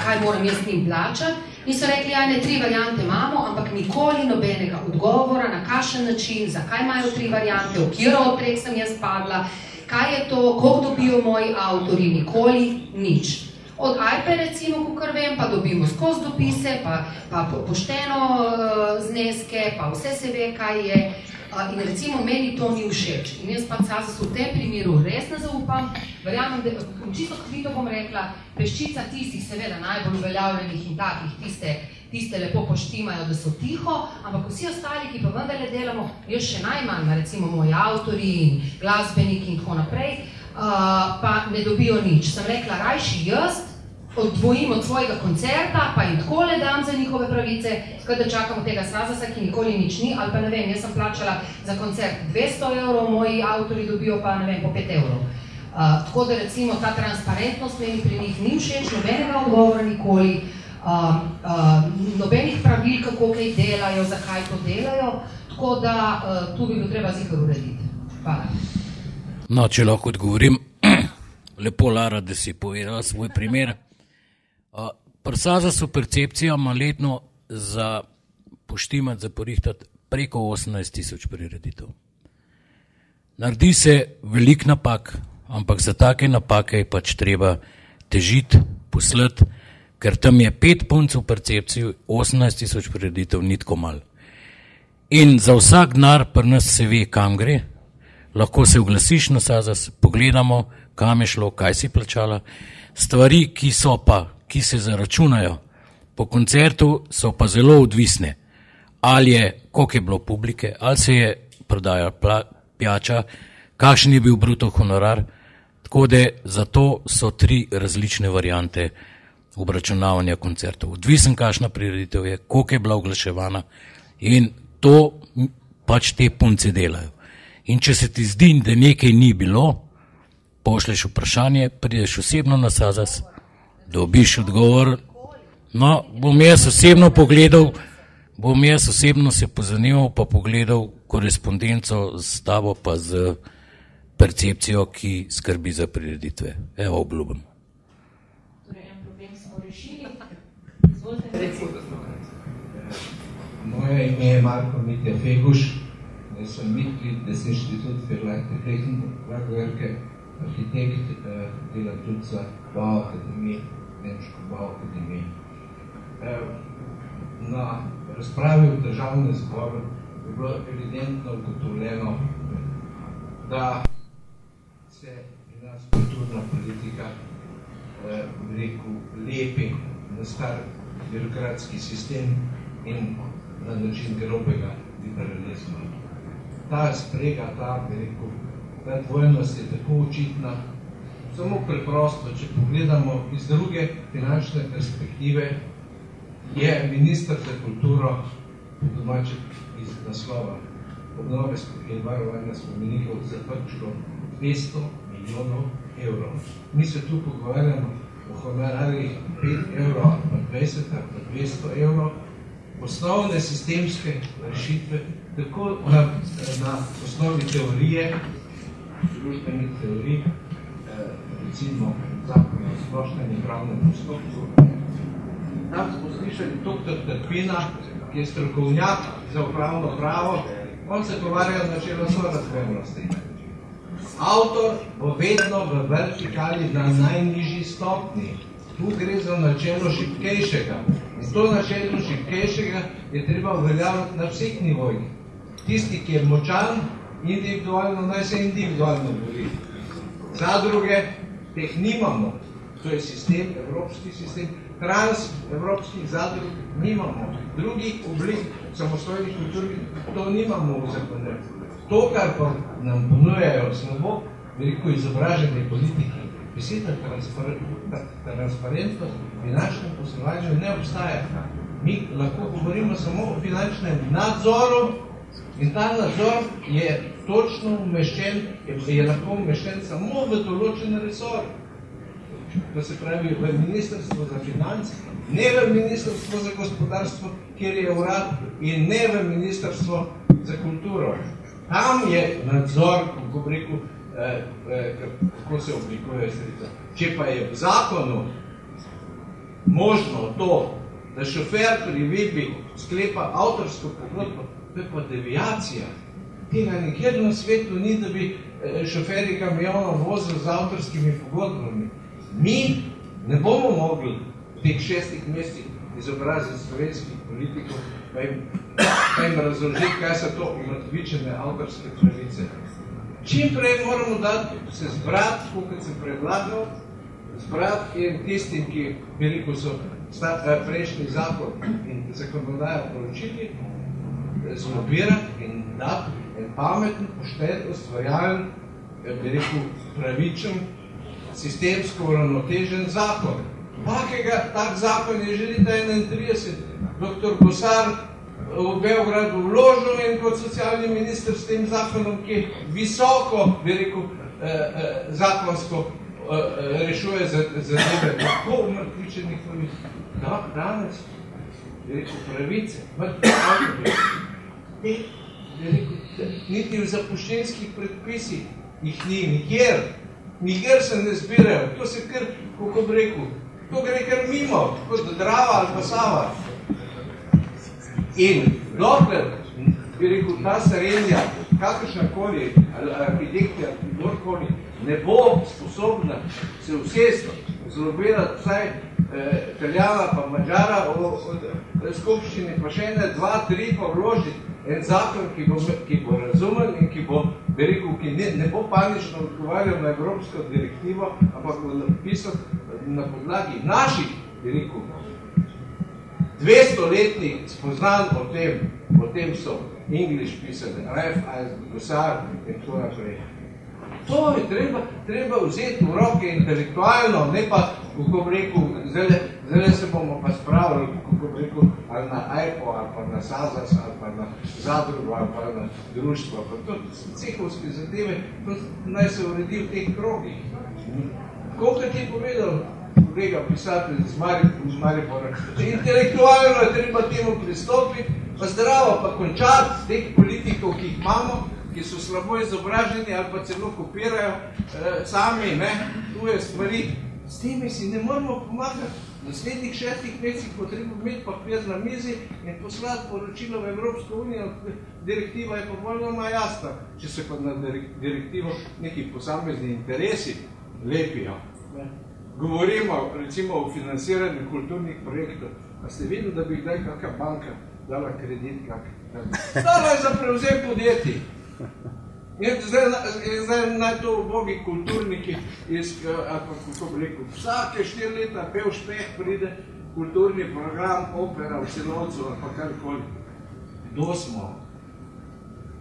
G: kaj moram jaz njim plačati, in so rekli, ja, ne, 3 variante imamo, ampak nikoli nobenega odgovora, na kakšen način, zakaj imajo 3 variante, v katero od 3 sem jaz padla, kaj je to, koliko dobijo moji avtorji, nikoli nič. Od AIPE recimo, kakor vem, pa dobimo skozi dopise, pa pošteno zneske, pa vse se ve, kaj je. In recimo meni to ni všeč. In jaz pa Stazasu v tem primeru res ne zaupam. Verjamem, da čisto kvito bom rekla, peščica tistih seveda najbolj uveljavljenih in takih, tiste lepo poštimajo, da so tiho, ampak vsi ostali, ki pa vendarle delamo, jaz še najmanj, recimo moji avtorji in glasbeniki in tako naprej, pa ne dobijo nič. Sem rekla, rajši jaz, odvojim od svojega koncerta, pa jim takole dam za njihove pravice, kada čakamo tega Sazasa, ki nikoli nič ni, ali pa ne vem, jaz sem plačala za koncert 200 €, moji avtori dobijo pa, ne vem, po 5 €. Tako da recimo ta transparentnost meni pri njih ni všeč, nobenega odgovora nikoli, nobenih pravil, kako kaj delajo, zakaj to delajo, tako da tu bi bilo treba zihar urediti. Hvala.
E: No, če lahko odgovorim, lepo Lara, da si povedala svoj primer. Pri Sazasu percepcija ima letno za poštimati, za porihtati preko 18 000 prireditev. Naredi se velik napak, ampak za take napake je pač treba težiti, poslati, ker tam je 5 puncev percepcij, 18 000 prireditev, ni tako malo. In za vsak denar pri nas se ve, kam gre, lahko se oglasiš na Sazas, pogledamo, kam je šlo, kaj si plačala. Stvari, ki so pa, ki se zaračunajo po koncertu, so pa zelo odvisne. Ali je, koliko je bilo publike, ali se je prodajala pijača, kakšen je bil bruto honorar. Tako da zato so 3 različne variante obračunavanja koncertov. Odvisen, kakšna prireditev je, koliko je bila oglaševana in to pač te punce delajo. In če se ti zdi, da nekaj ni bilo, pošleš vprašanje, prideš osebno na Sazas, dobiš odgovor. No, bom jaz osebno se pozanimal, pa pogledal korespondenco s tabo, pa z percepcijo, ki skrbi za prireditve. Evo, obljubim.
A: Torej, en problem smo rešili.
H: Moje ime je Marko Mitja Feguš. Jaz sem Mitglied des Institut für Leichtathleten, arhitekt, delam tudi za Bauakademije, Nemško Bauakademije. Na razpravi v državnem zboru je bilo evidentno ugotovljeno, da se pri nas kulturna politika lepi na star birokratski sistem in na način grobega liberalizma. Ta sprega, ta dvojnost je tako očitna, samo preprosto, če pogledamo iz druge finančne perspektive, je minister za kulturo domače iz naslova obnove in varovanja spomenikov zaprčilo 200 milijonov evrov. Mi se tu pogovarjamo o honorarjih 5 evrov, pa 20 ali pa 200 evrov. Osnovne sistemske rešitve, tako na osnovi teorije, družbenih teorij, recimo zakon o splošnem in pravnem postopku. Tam smo slišali dr. Trpina, ki je strokovnjak za upravno pravo, on se govarja načelo sorazmernosti. Avtor bo vedno v vertikali na najnižji stopni. Tu gre za načelo šibkejšega. In to načelo šibkejšega je treba uveljaviti na vseh nivojih. Tisti, ki je močan, individualno, naj se individualno bori. Zadruge, teh nimamo. To je sistem, evropski sistem. Trans-evropskih zadrug nimamo. Drugih oblik samostojnih kulturnih, to nimamo v zakonu. To, kar pa nam ponujajo slabo, veliko izobražene politiki, beseda transparentnost v finančnem poslovanju ne obstaja. Mi lahko govorimo samo o finančnem nadzoru in ta nadzor je točno umeščen, je lahko umeščen samo v določen resor. To se pravi v Ministrstvo za finance, ne v Ministrstvo za gospodarstvo, kjer je urad, in ne v Ministrstvo za kulturo. Tam je nadzor, kako bi rekel, kako se oblikuje sredstva. Če pa je v zakonu možno to, da šofer pri Vibi sklepa avtorsko pogodbo, to je pa deviacija. Tega nikjer na svetu ni, da bi šoferji kamionov vozili z avtorskimi pogodbami. Mi ne bomo mogli v teh 6 mesecih izobraziti slovenskih politikov, pa jim razložiti, kaj so to ugotovičene avtorske pravice. Čim prej moramo se zbrati, kot sem predlagal, zbrati in tistim, ki veliko so prejšnji zakon in zakonodajo poročili, zlobirati in dati en pameten, pošten, ustvarjalen, pravičen, sistemsko uravnotežen zakon. Takega, tak zakon je že leta 31. Dr. Gosar v Beogradu vložil in kot socialni minister s tem zakonom, ki je visoko, bi rekel, zakonsko rešuje zadeve. Tako umrtvičenih pravic. Danes, bi rekel, pravice, mrtvičenih, niti v zapuščenskih predpisih jih ni nikjer se ne zbirajo. To se kar, kako bi rekel, to gre kar mimo, kot Drava ali pa Sava. In dokler, bi rekel, ta Serenja, kakršnakoli, arhitekti, kdorkoli, ne bo sposobna se vsesti, zlobirati vsaj Italijana pa Mađara v skupščini, pa še ene, 2, 3 pa vložiti en zakon, ki bo razumen in ki bo, bi rekel, ki ne bo panično odgovarjal na evropsko direktivo, ampak bo napisal na podlagi naših, bi rekel, 200-letnih spoznan o tem so English pisali, Ref, Gosar in tako naprej. To je treba vzeti v roke intelektualno, ne pa, kako bi rekel, zdaj se bomo pa spravili, kako bi rekel, ali na AIPO, ali pa na SAZAS, ali pa na zadrugo, ali pa na društvo. Pa to cehovske zadeve, to naj se uredi v teh krogih. Koliko ti je povedal kolega pisatelj iz Maribora? Intelektualno je treba temu pristopiti, pa zdravo pa končati teh politikov, ki jih imamo, ki so slabo izobraženi ali pa celo kopirajo sami, tuje stvari. S temi si ne moramo pomagati. V naslednjih 6 mesecih potrebno imeti papir na mizi in poslati poročilo v Evropsko unijo. Direktiva je popolnoma jasna, če se pa na direktivo neki posamezni interesi lepijo. Govorimo recimo o financiranju kulturnih projektov. A ste videli, da bi kdaj kakšna banka dala kredit? Dala je za prevzem podjetij. Zdaj naj to ubogi kulturniki, kako bi rekel, vsake 4 leta Pel Špeh pride kulturni program, opera v Celovcu ali pa karkoli. Kdo smo?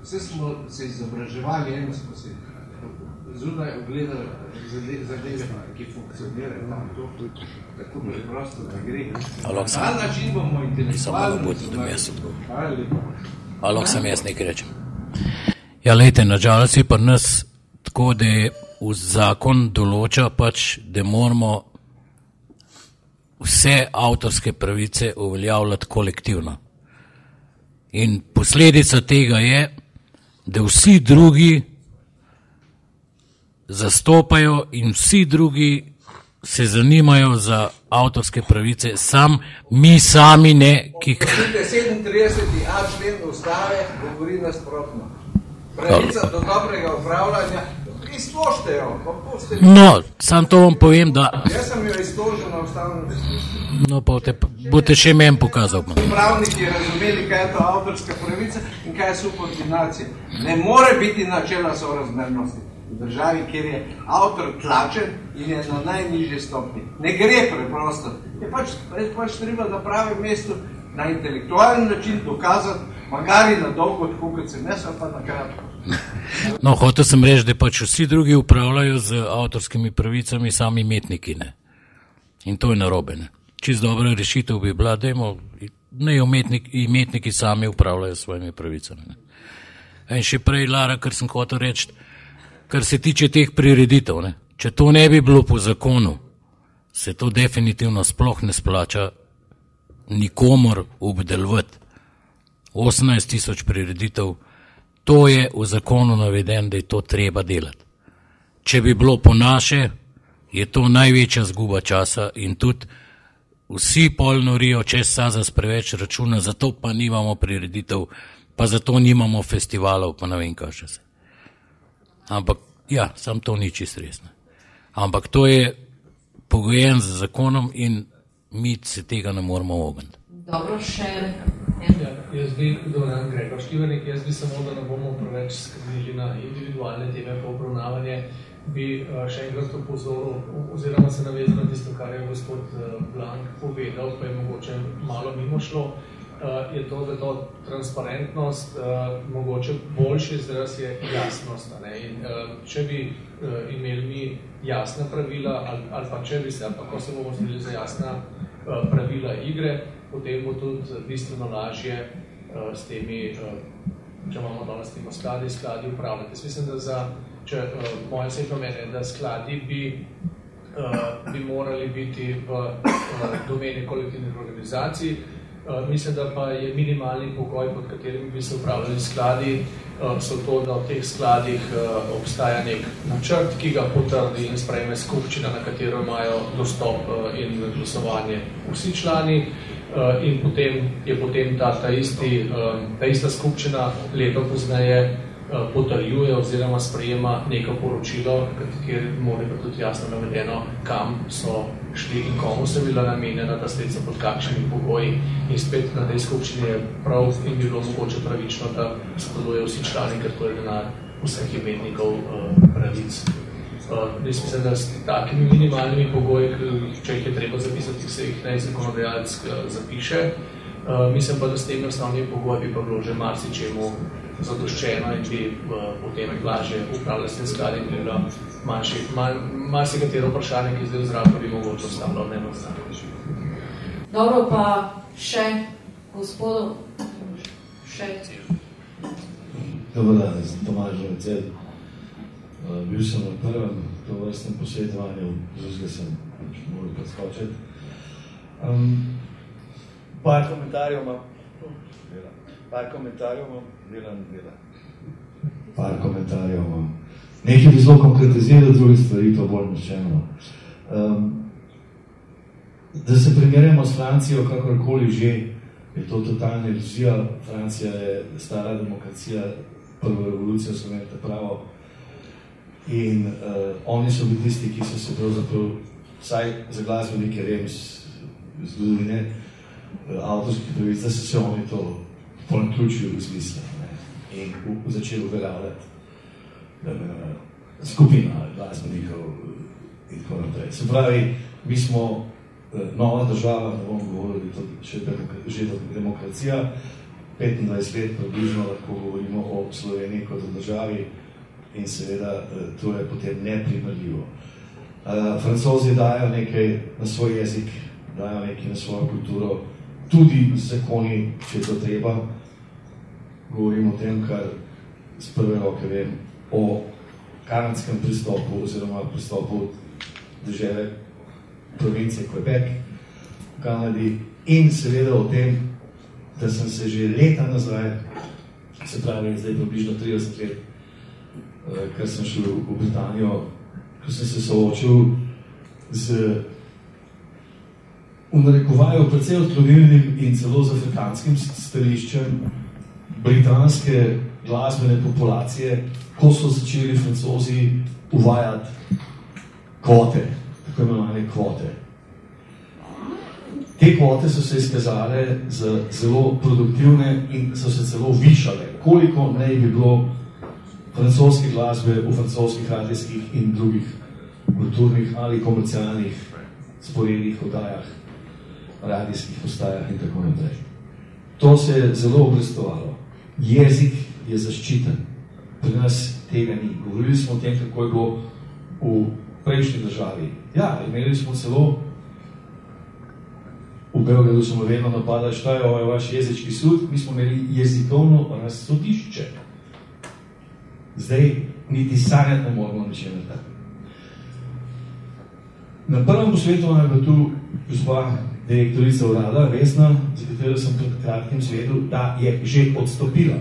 H: Vse smo se izobraževali, eno smo se zunaj ogledali zadeve, ki funkcionirajo. Tako preprosto da gre. Na način bomo intelektualni.
E: Lahko sem jaz nekaj rečem. Ja, lejte, nažalost je pa nas tako, da je v zakon določa pač, da moramo vse avtorske pravice uveljavljati kolektivno. In posledica tega je, da vsi drugi zastopajo in vsi drugi se zanimajo za avtorske pravice, mi sami ne, ki...
H: 37. člen Ustave govori nasprotno. Pravica do dobrega upravljanja, iztožtejo.
E: No, sam to vam povem, da...
H: Jaz sem jo iztožil na ustavnem resnici.
E: No, pa boste še meni pokazal.
H: Pravniki razumeli, kaj je to avtorska pravica in kaj je subordinacija. Ne more biti načela sorazmernosti v državi, kjer je avtor tlačen in je na najnižji stopni. Ne gre preprosto. Je pač treba na pravem mestu na intelektualni način dokazati, magari na dolgo, tako kot se nes, pa na kratko.
E: No, hotel sem reči, da pač vsi drugi upravljajo z avtorskimi pravicami, sami imetniki, ne. In to je narobe, ne. Čisto dobra rešitev bi bila, da imetniki sami upravljajo s svojimi pravicami, ne. In še prej, Lara, kar sem hotel reči, kar se tiče teh prireditev, ne. Če to ne bi bilo po zakonu, se to definitivno sploh ne splača nikomor obdelovati. 18.000 prireditev, to je v zakonu naveden, da je to treba delati. Če bi bilo po naše, je to največja zguba časa in tudi vsi pol norijo, če SAZAS preveč računa, zato pa nimamo prireditev, pa zato nimamo festivalov, pa ne vem kaj še se. Ampak, ja, sam to ni čisto resno. Ampak to je pogojen z zakonom in mi se tega ne moramo ogniti.
F: Dobro, še
I: jaz bi, Gregor Štivernik, jaz bi samo, da ne bomo preveč skrbili na individualne teme po obravnavanje, bi še enkrat opozoril, oziroma se navezal na tisto, kar je gospod Blank povedal, pa je mogoče malo mimo šlo. je to, da to transparentnost, mogoče boljši izraz je jasnost. In če bi imeli mi jasna pravila, ali pa če bi se, ali pa ko se bomo stili za jasna pravila igre, potem bo tudi bistveno lažje s temi, če imamo danes temo skladi upravljati. Jaz mislim, da moje osebno mnenje, da skladi bi morali biti v domeni kolektivnih organizacij. Mislim, da pa je minimalni pogoj, pod katerimi bi se upravljali skladi, so to, da v teh skladih obstaja nek načrt, ki ga potrdi in sprejme skupščina, na katero imajo dostop in glasovanje vsi člani. In potem je ta ista skupščina leto pozneje potrjuje oziroma sprejema neko poročilo, kjer mora pa tudi jasno navedeno, kam so šli in komu so bila namenjena ta sredstva, pod kakšnimi pogoji. In spet na tej skupščini je prav in bilo mogoče pravično, da sodelujejo vsi člani, ker to je denar vseh imetnikov pravic. Jaz mislim, da s takimi minimalnimi pogoji, če jih je treba zapisati, se jih naj zakonodajalec zapiše. Mislim pa, da s temi osnovnimi pogoji bi pa bilo že marsičemu zadoščeno in bi potem lažje upravljali s tem skladi in bilo marsikatero vprašanje, ki zdaj v zraku bi mogoče ostavljalo nemostavno.
F: Dobro, pa še gospodu, še.
J: Dobar dan, sem Tomaž Novicel. Bil sem na prvem tovrstnem posvetovanju, zdaj sem moral preskočiti. Par komentarjev imam. Nekaj bi zelo konkretiziral, druge stvari to bolj mišljeno. Da se primerjamo s Francijo, kakorkoli že, je to totalna iluzija. Francija je stara demokracija, prva revolucija slovenite pravo. In oni so bili tisti, ki so se pravzaprav, vsaj za glasbenike Rems zgodovine, avtorskih pravic, da so se oni to po naključju izmislili in začeli uveljavljati skupina glasbenikov in tako naprej. Se pravi, mi smo nova država, ne bom govoril, da je to že demokracija, 25 let približno lahko govorimo o Sloveniji kot o državi in seveda to je potem neprimerljivo. Francozi dajo nekaj na svoj jezik, dajo nekaj na svojo kulturo, tudi zakoni, če je to treba. Govorim o tem, kar z prve roke vem, o kanadskem pristopu oziroma pristopu države provincije Quebec v Kanadi in seveda o tem, da sem se že leta nazaj, se pravi zdaj približno 30 let, ker sem šel v Britanijo, ko sem se soočil z v narekovaju precej odklonilnim in celo z afrikanskim stališčem britanske glasbene populacije, ko so začeli Francozi uvajati kvote, tako imenovane kvote. Te kvote so se izkazale za zelo produktivne in so se celo višale, koliko naj bi bilo francoske glasbe v francoskih radijskih in drugih kulturnih ali komercialnih sporednih oddajah, radijskih postajah in tako naprej. To se je zelo obrestovalo. Jezik je zaščiten. Pri nas tega ni. Govorili smo o tem, kako je bilo v prejšnji državi. Ja, imeli smo celo v Beogradu smo vedno napadali, šta je ovaj vaš jezički sud, mi smo imeli jezikovno razsodišče. Zdaj niti sanjati ne moramo ničemer tako. Na prvem posvetovanju je tu gospa direktorica urada, Vesna, za katero sem pred kratkim svedel, da je že odstopila.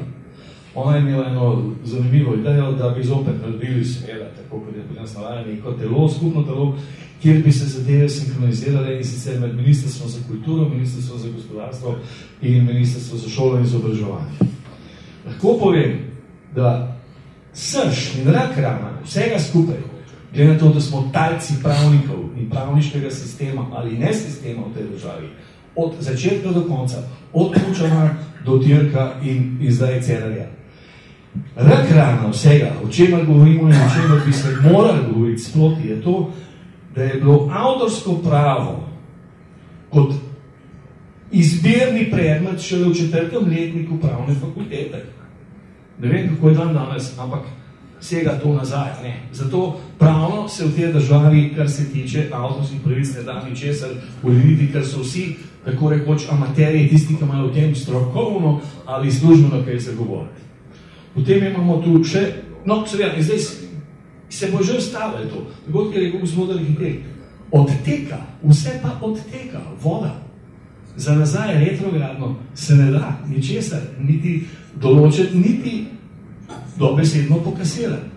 J: Ona je imela eno zanimivo idejo, da bi zopet naredili seveda, tako kot je pri nas navajeno, neko telo, skupno telo, kjer bi se zadeve sinkronizirale in sicer med Ministrstvom za kulturo, Ministrstvom za gospodarstvo in Ministrstvom za šolo in izobraževanje. Lahko povem, da srž in rak rana vsega skupaj, glede na to, da smo talci pravnikov in pravniškega sistema ali ne sistema v tej državi, od začetka do konca, od Kučana do Tirka in zdaj Cerarja. Rak rana vsega, o čemer govorimo in o čemer bi se morali govoriti sproti, je to, da je bilo avtorsko pravo kot izbirni predmet šele v 4. letniku pravne fakultete. Ne vem, kako je danes, ampak sega to nazaj. Ne. Zato pravno se v tej državi, kar se tiče avtorskih pravic, ne da ničesar urediti, ker so vsi, tako rekoč, amaterji, tisti, ki imajo v tem strokovno ali službeno kaj se govoriti. Potem imamo tu še, no, seveda, zdaj se bo že ustavili to, tako ker je rekel gospod arhitekt, odteka, vse pa odteka, voda. Za nazaj retrogradno se ne da ničesar, niti določiti, niti dobesedno pokasirati.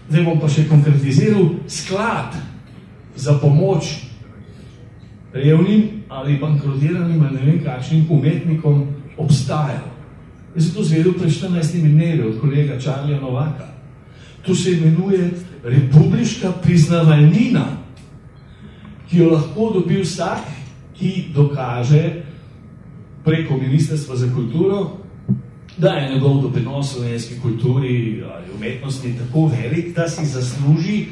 J: Zdaj bom pa še konkretiziral sklad za pomoč revnim ali bankrotiranim ali ne vem kakšnim umetnikom obstaja. Jaz sem to zvedel pred 14 dnevi od kolega Čarlija Novaka. To se imenuje republiška priznavalnina, ki jo lahko dobi vsak, ki dokaže preko Ministrstva za kulturo, da je njegov doprinos slovenski kulturi ali umetnosti tako velik, da si zasluži,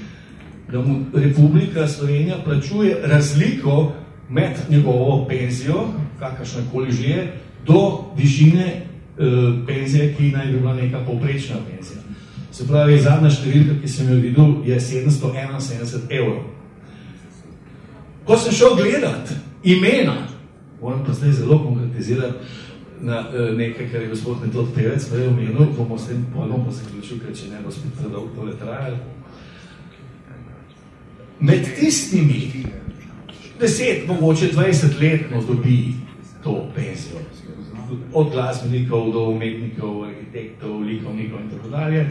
J: da mu Republika Slovenija plačuje razliko med njegovo penzijo, kakršnakoli že je, do višine penzije, ki naj bi bila neka povprečna penzija. Se pravi, zadnja številka, ki sem jo videl, je 771 evrov. Ko sem šel gledati imena, moram pa zdaj zelo konkretizirati na nekaj, kar je gospod Metod Pevec prej omenil, bomo s tem pojmom pa zaključil, ker če ne bo spet predolgo tole trajalo. Med tistimi 10, mogoče 20 letno dobi to penzijo. Od glasbenikov do umetnikov, arhitektov, likovnikov in tako dalje.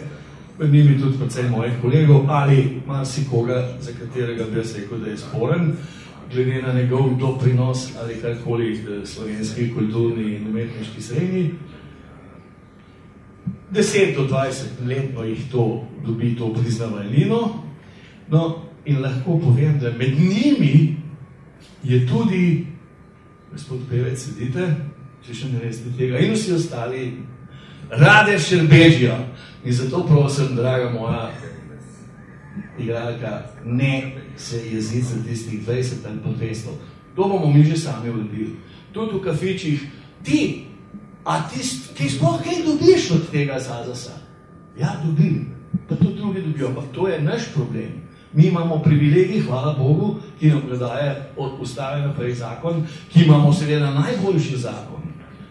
J: Med njimi tudi predvsem mojih kolegov ali marsikoga, za katerega bi jaz rekel, da je sporen, glede na njegov doprinos ali karkoli slovenski, kulturni in umetniški srednji. 10 do 20 letno jih to dobi to priznavalnino. No, in lahko povem, da med njimi je tudi, gospod Pevec, sedite, če še ne veste tega, in vsi ostali, Rade Šerbežija. In zato prosim, draga moja igralka, ne se jeziti za tistih 20 ali pa 200. To bomo mi že sami uredili. Tudi v kafičih, ti sploh kaj dobiš od tega Zazasa? Ja, dobim. Pa tudi drugi dobijo, ampak to je naš problem. Mi imamo privilegij, hvala Bogu, ki nam predaje od ustave naprej zakon, ki imamo seveda najboljši zakon,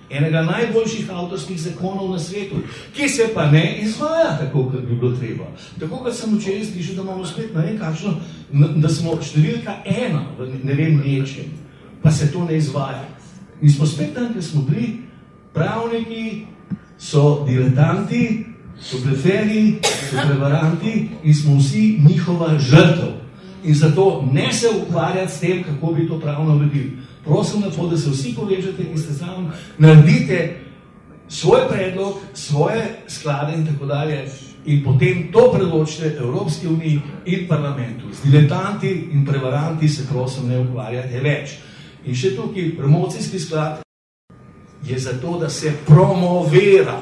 J: enega najboljših avtorskih zakonov na svetu, ki se pa ne izvaja tako, kot bi bilo treba. Tako, kot sem včeraj slišal, da imamo spet ne vem kakšno, da smo številka 1 v ne vem nečem, pa se to ne izvaja. In smo spet tam, ker smo bili, pravniki so diletanti, so bleferi, so prevaranti in smo vsi njihova žrtev. In zato ne se ukvarjati s tem, kako bi to pravno uredili. Prosim lepo, da se vsi povežete in ste zraven, naredite svoj predlog, svoje sklade in tako dalje in potem to predločite Evropski uniji in parlamentu. Z diletanti in prevaranti se prosim ne ukvarjate več. In še tukaj, promocijski sklad je zato, da se promovira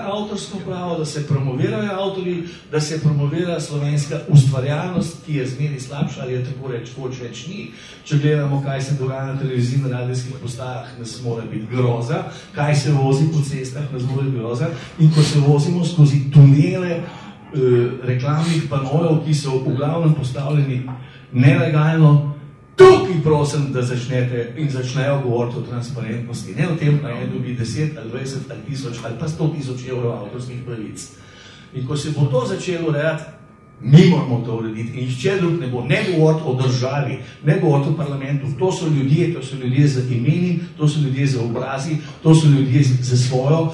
J: avtorsko pravo, da se promovirajo avtorji, da se promovira slovenska ustvarjalnost, ki je zmeri slabša, ali je tako več ni. Če gledamo, kaj se dogaja na televiziji, na radijskih postajah, nas mora biti groza, kaj se vozi po cestah, nas mora biti groza, in ko se vozimo skozi tunele reklamnih panojev, ki so v glavnem postavljeni nelegalno, tukaj prosim, da začnete in začnejo govoriti o transparentnosti. Ne o tem, da je dobi 10 ali 20 ali 1000 ali pa 100.000 evrov avtorskih pravic. In ko se bo to začelo urejati, mi moramo to urediti. In nihče drug ne bo, ne govoriti o državi, ne govoriti o parlamentu. To so ljudje za imeni, to so ljudje za obrazi, to so ljudje za svojo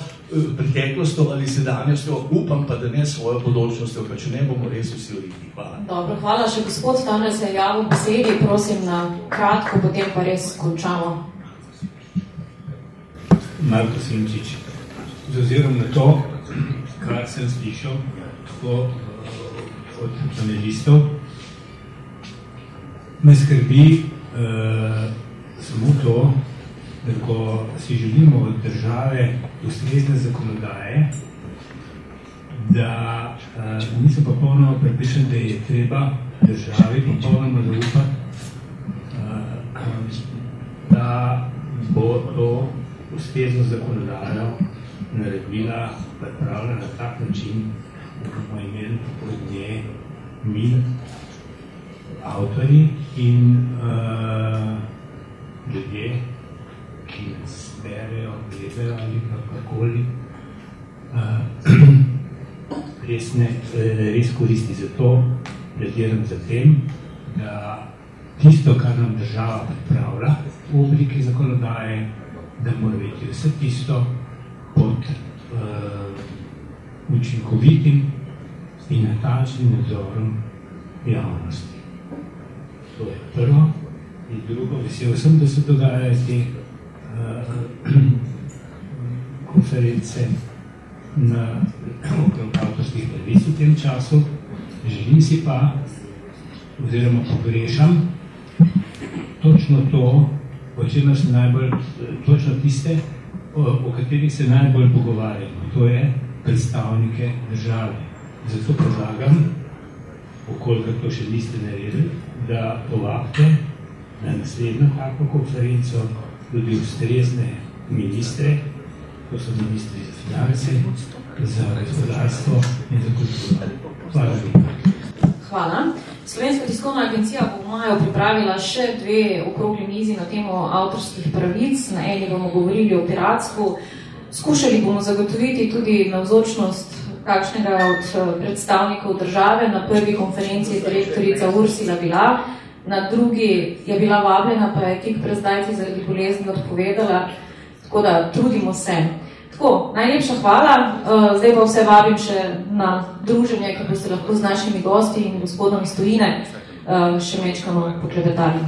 J: preteklostjo ali sedanjostjo, upam pa, da ne svojo bodočnostjo, pa če ne bomo res vsi oditi. Hvala.
F: Dobro, hvala. Še gospod Stane se je javil besedi, prosim na kratko, potem pa res končamo.
K: Marko Simčič, z ozirom na to, kar sem slišal od panelistov, me skrbi samo to, da ko si želimo od države ustrezne zakonodaje, da nisem popolnoma prepričan, da je treba državi popolnoma zaupati da bo to ustrezno zakonodajo naredila, pripravila na tak način, da bomo imeli od nje mi, avtorji in ljudje, ki nas berejo, gledajo ali kakorkoli, res koristi. Zato plediram za tem, da tisto, kar nam država pripravlja v obliki zakonodaje, da mora biti vse tisto pod učinkovitim in natančnim nadzorom javnosti. To je prvo. In drugo, vesel sem, da se dogajajo te konference na avtorskih pravic v tem času. Želim si pa, oziroma pogrešam, točno to, točno tiste, o katerih se najbolj pogovarjamo. To je predstavnike države. Zato predlagam, okolikor to še niste naredili, da povabite na naslednjo tako konferenco tudi ustrezne ministre, to so ministri za finance, za gospodarstvo in za kulturo. Hvala lepa.
A: Hvala. Slovenska tiskovna agencija bo v maju pripravila še 2 okrogli mizi na temo avtorskih pravic. Na eni bomo govorili o piratstvu. Skušali bomo zagotoviti tudi navzočnost kakšnega od predstavnikov države. Na prvi konferenci je direktorica Ursula bila, na drugi je bila vabljena, pa je tik prezdajci zaradi bolezni odpovedala. Tako da trudimo se. Tako, najlepša hvala. Zdaj pa vse vabim še na druženje, ki boste lahko z našimi gosti in gospodom iz tujine še mečkano poklepetali.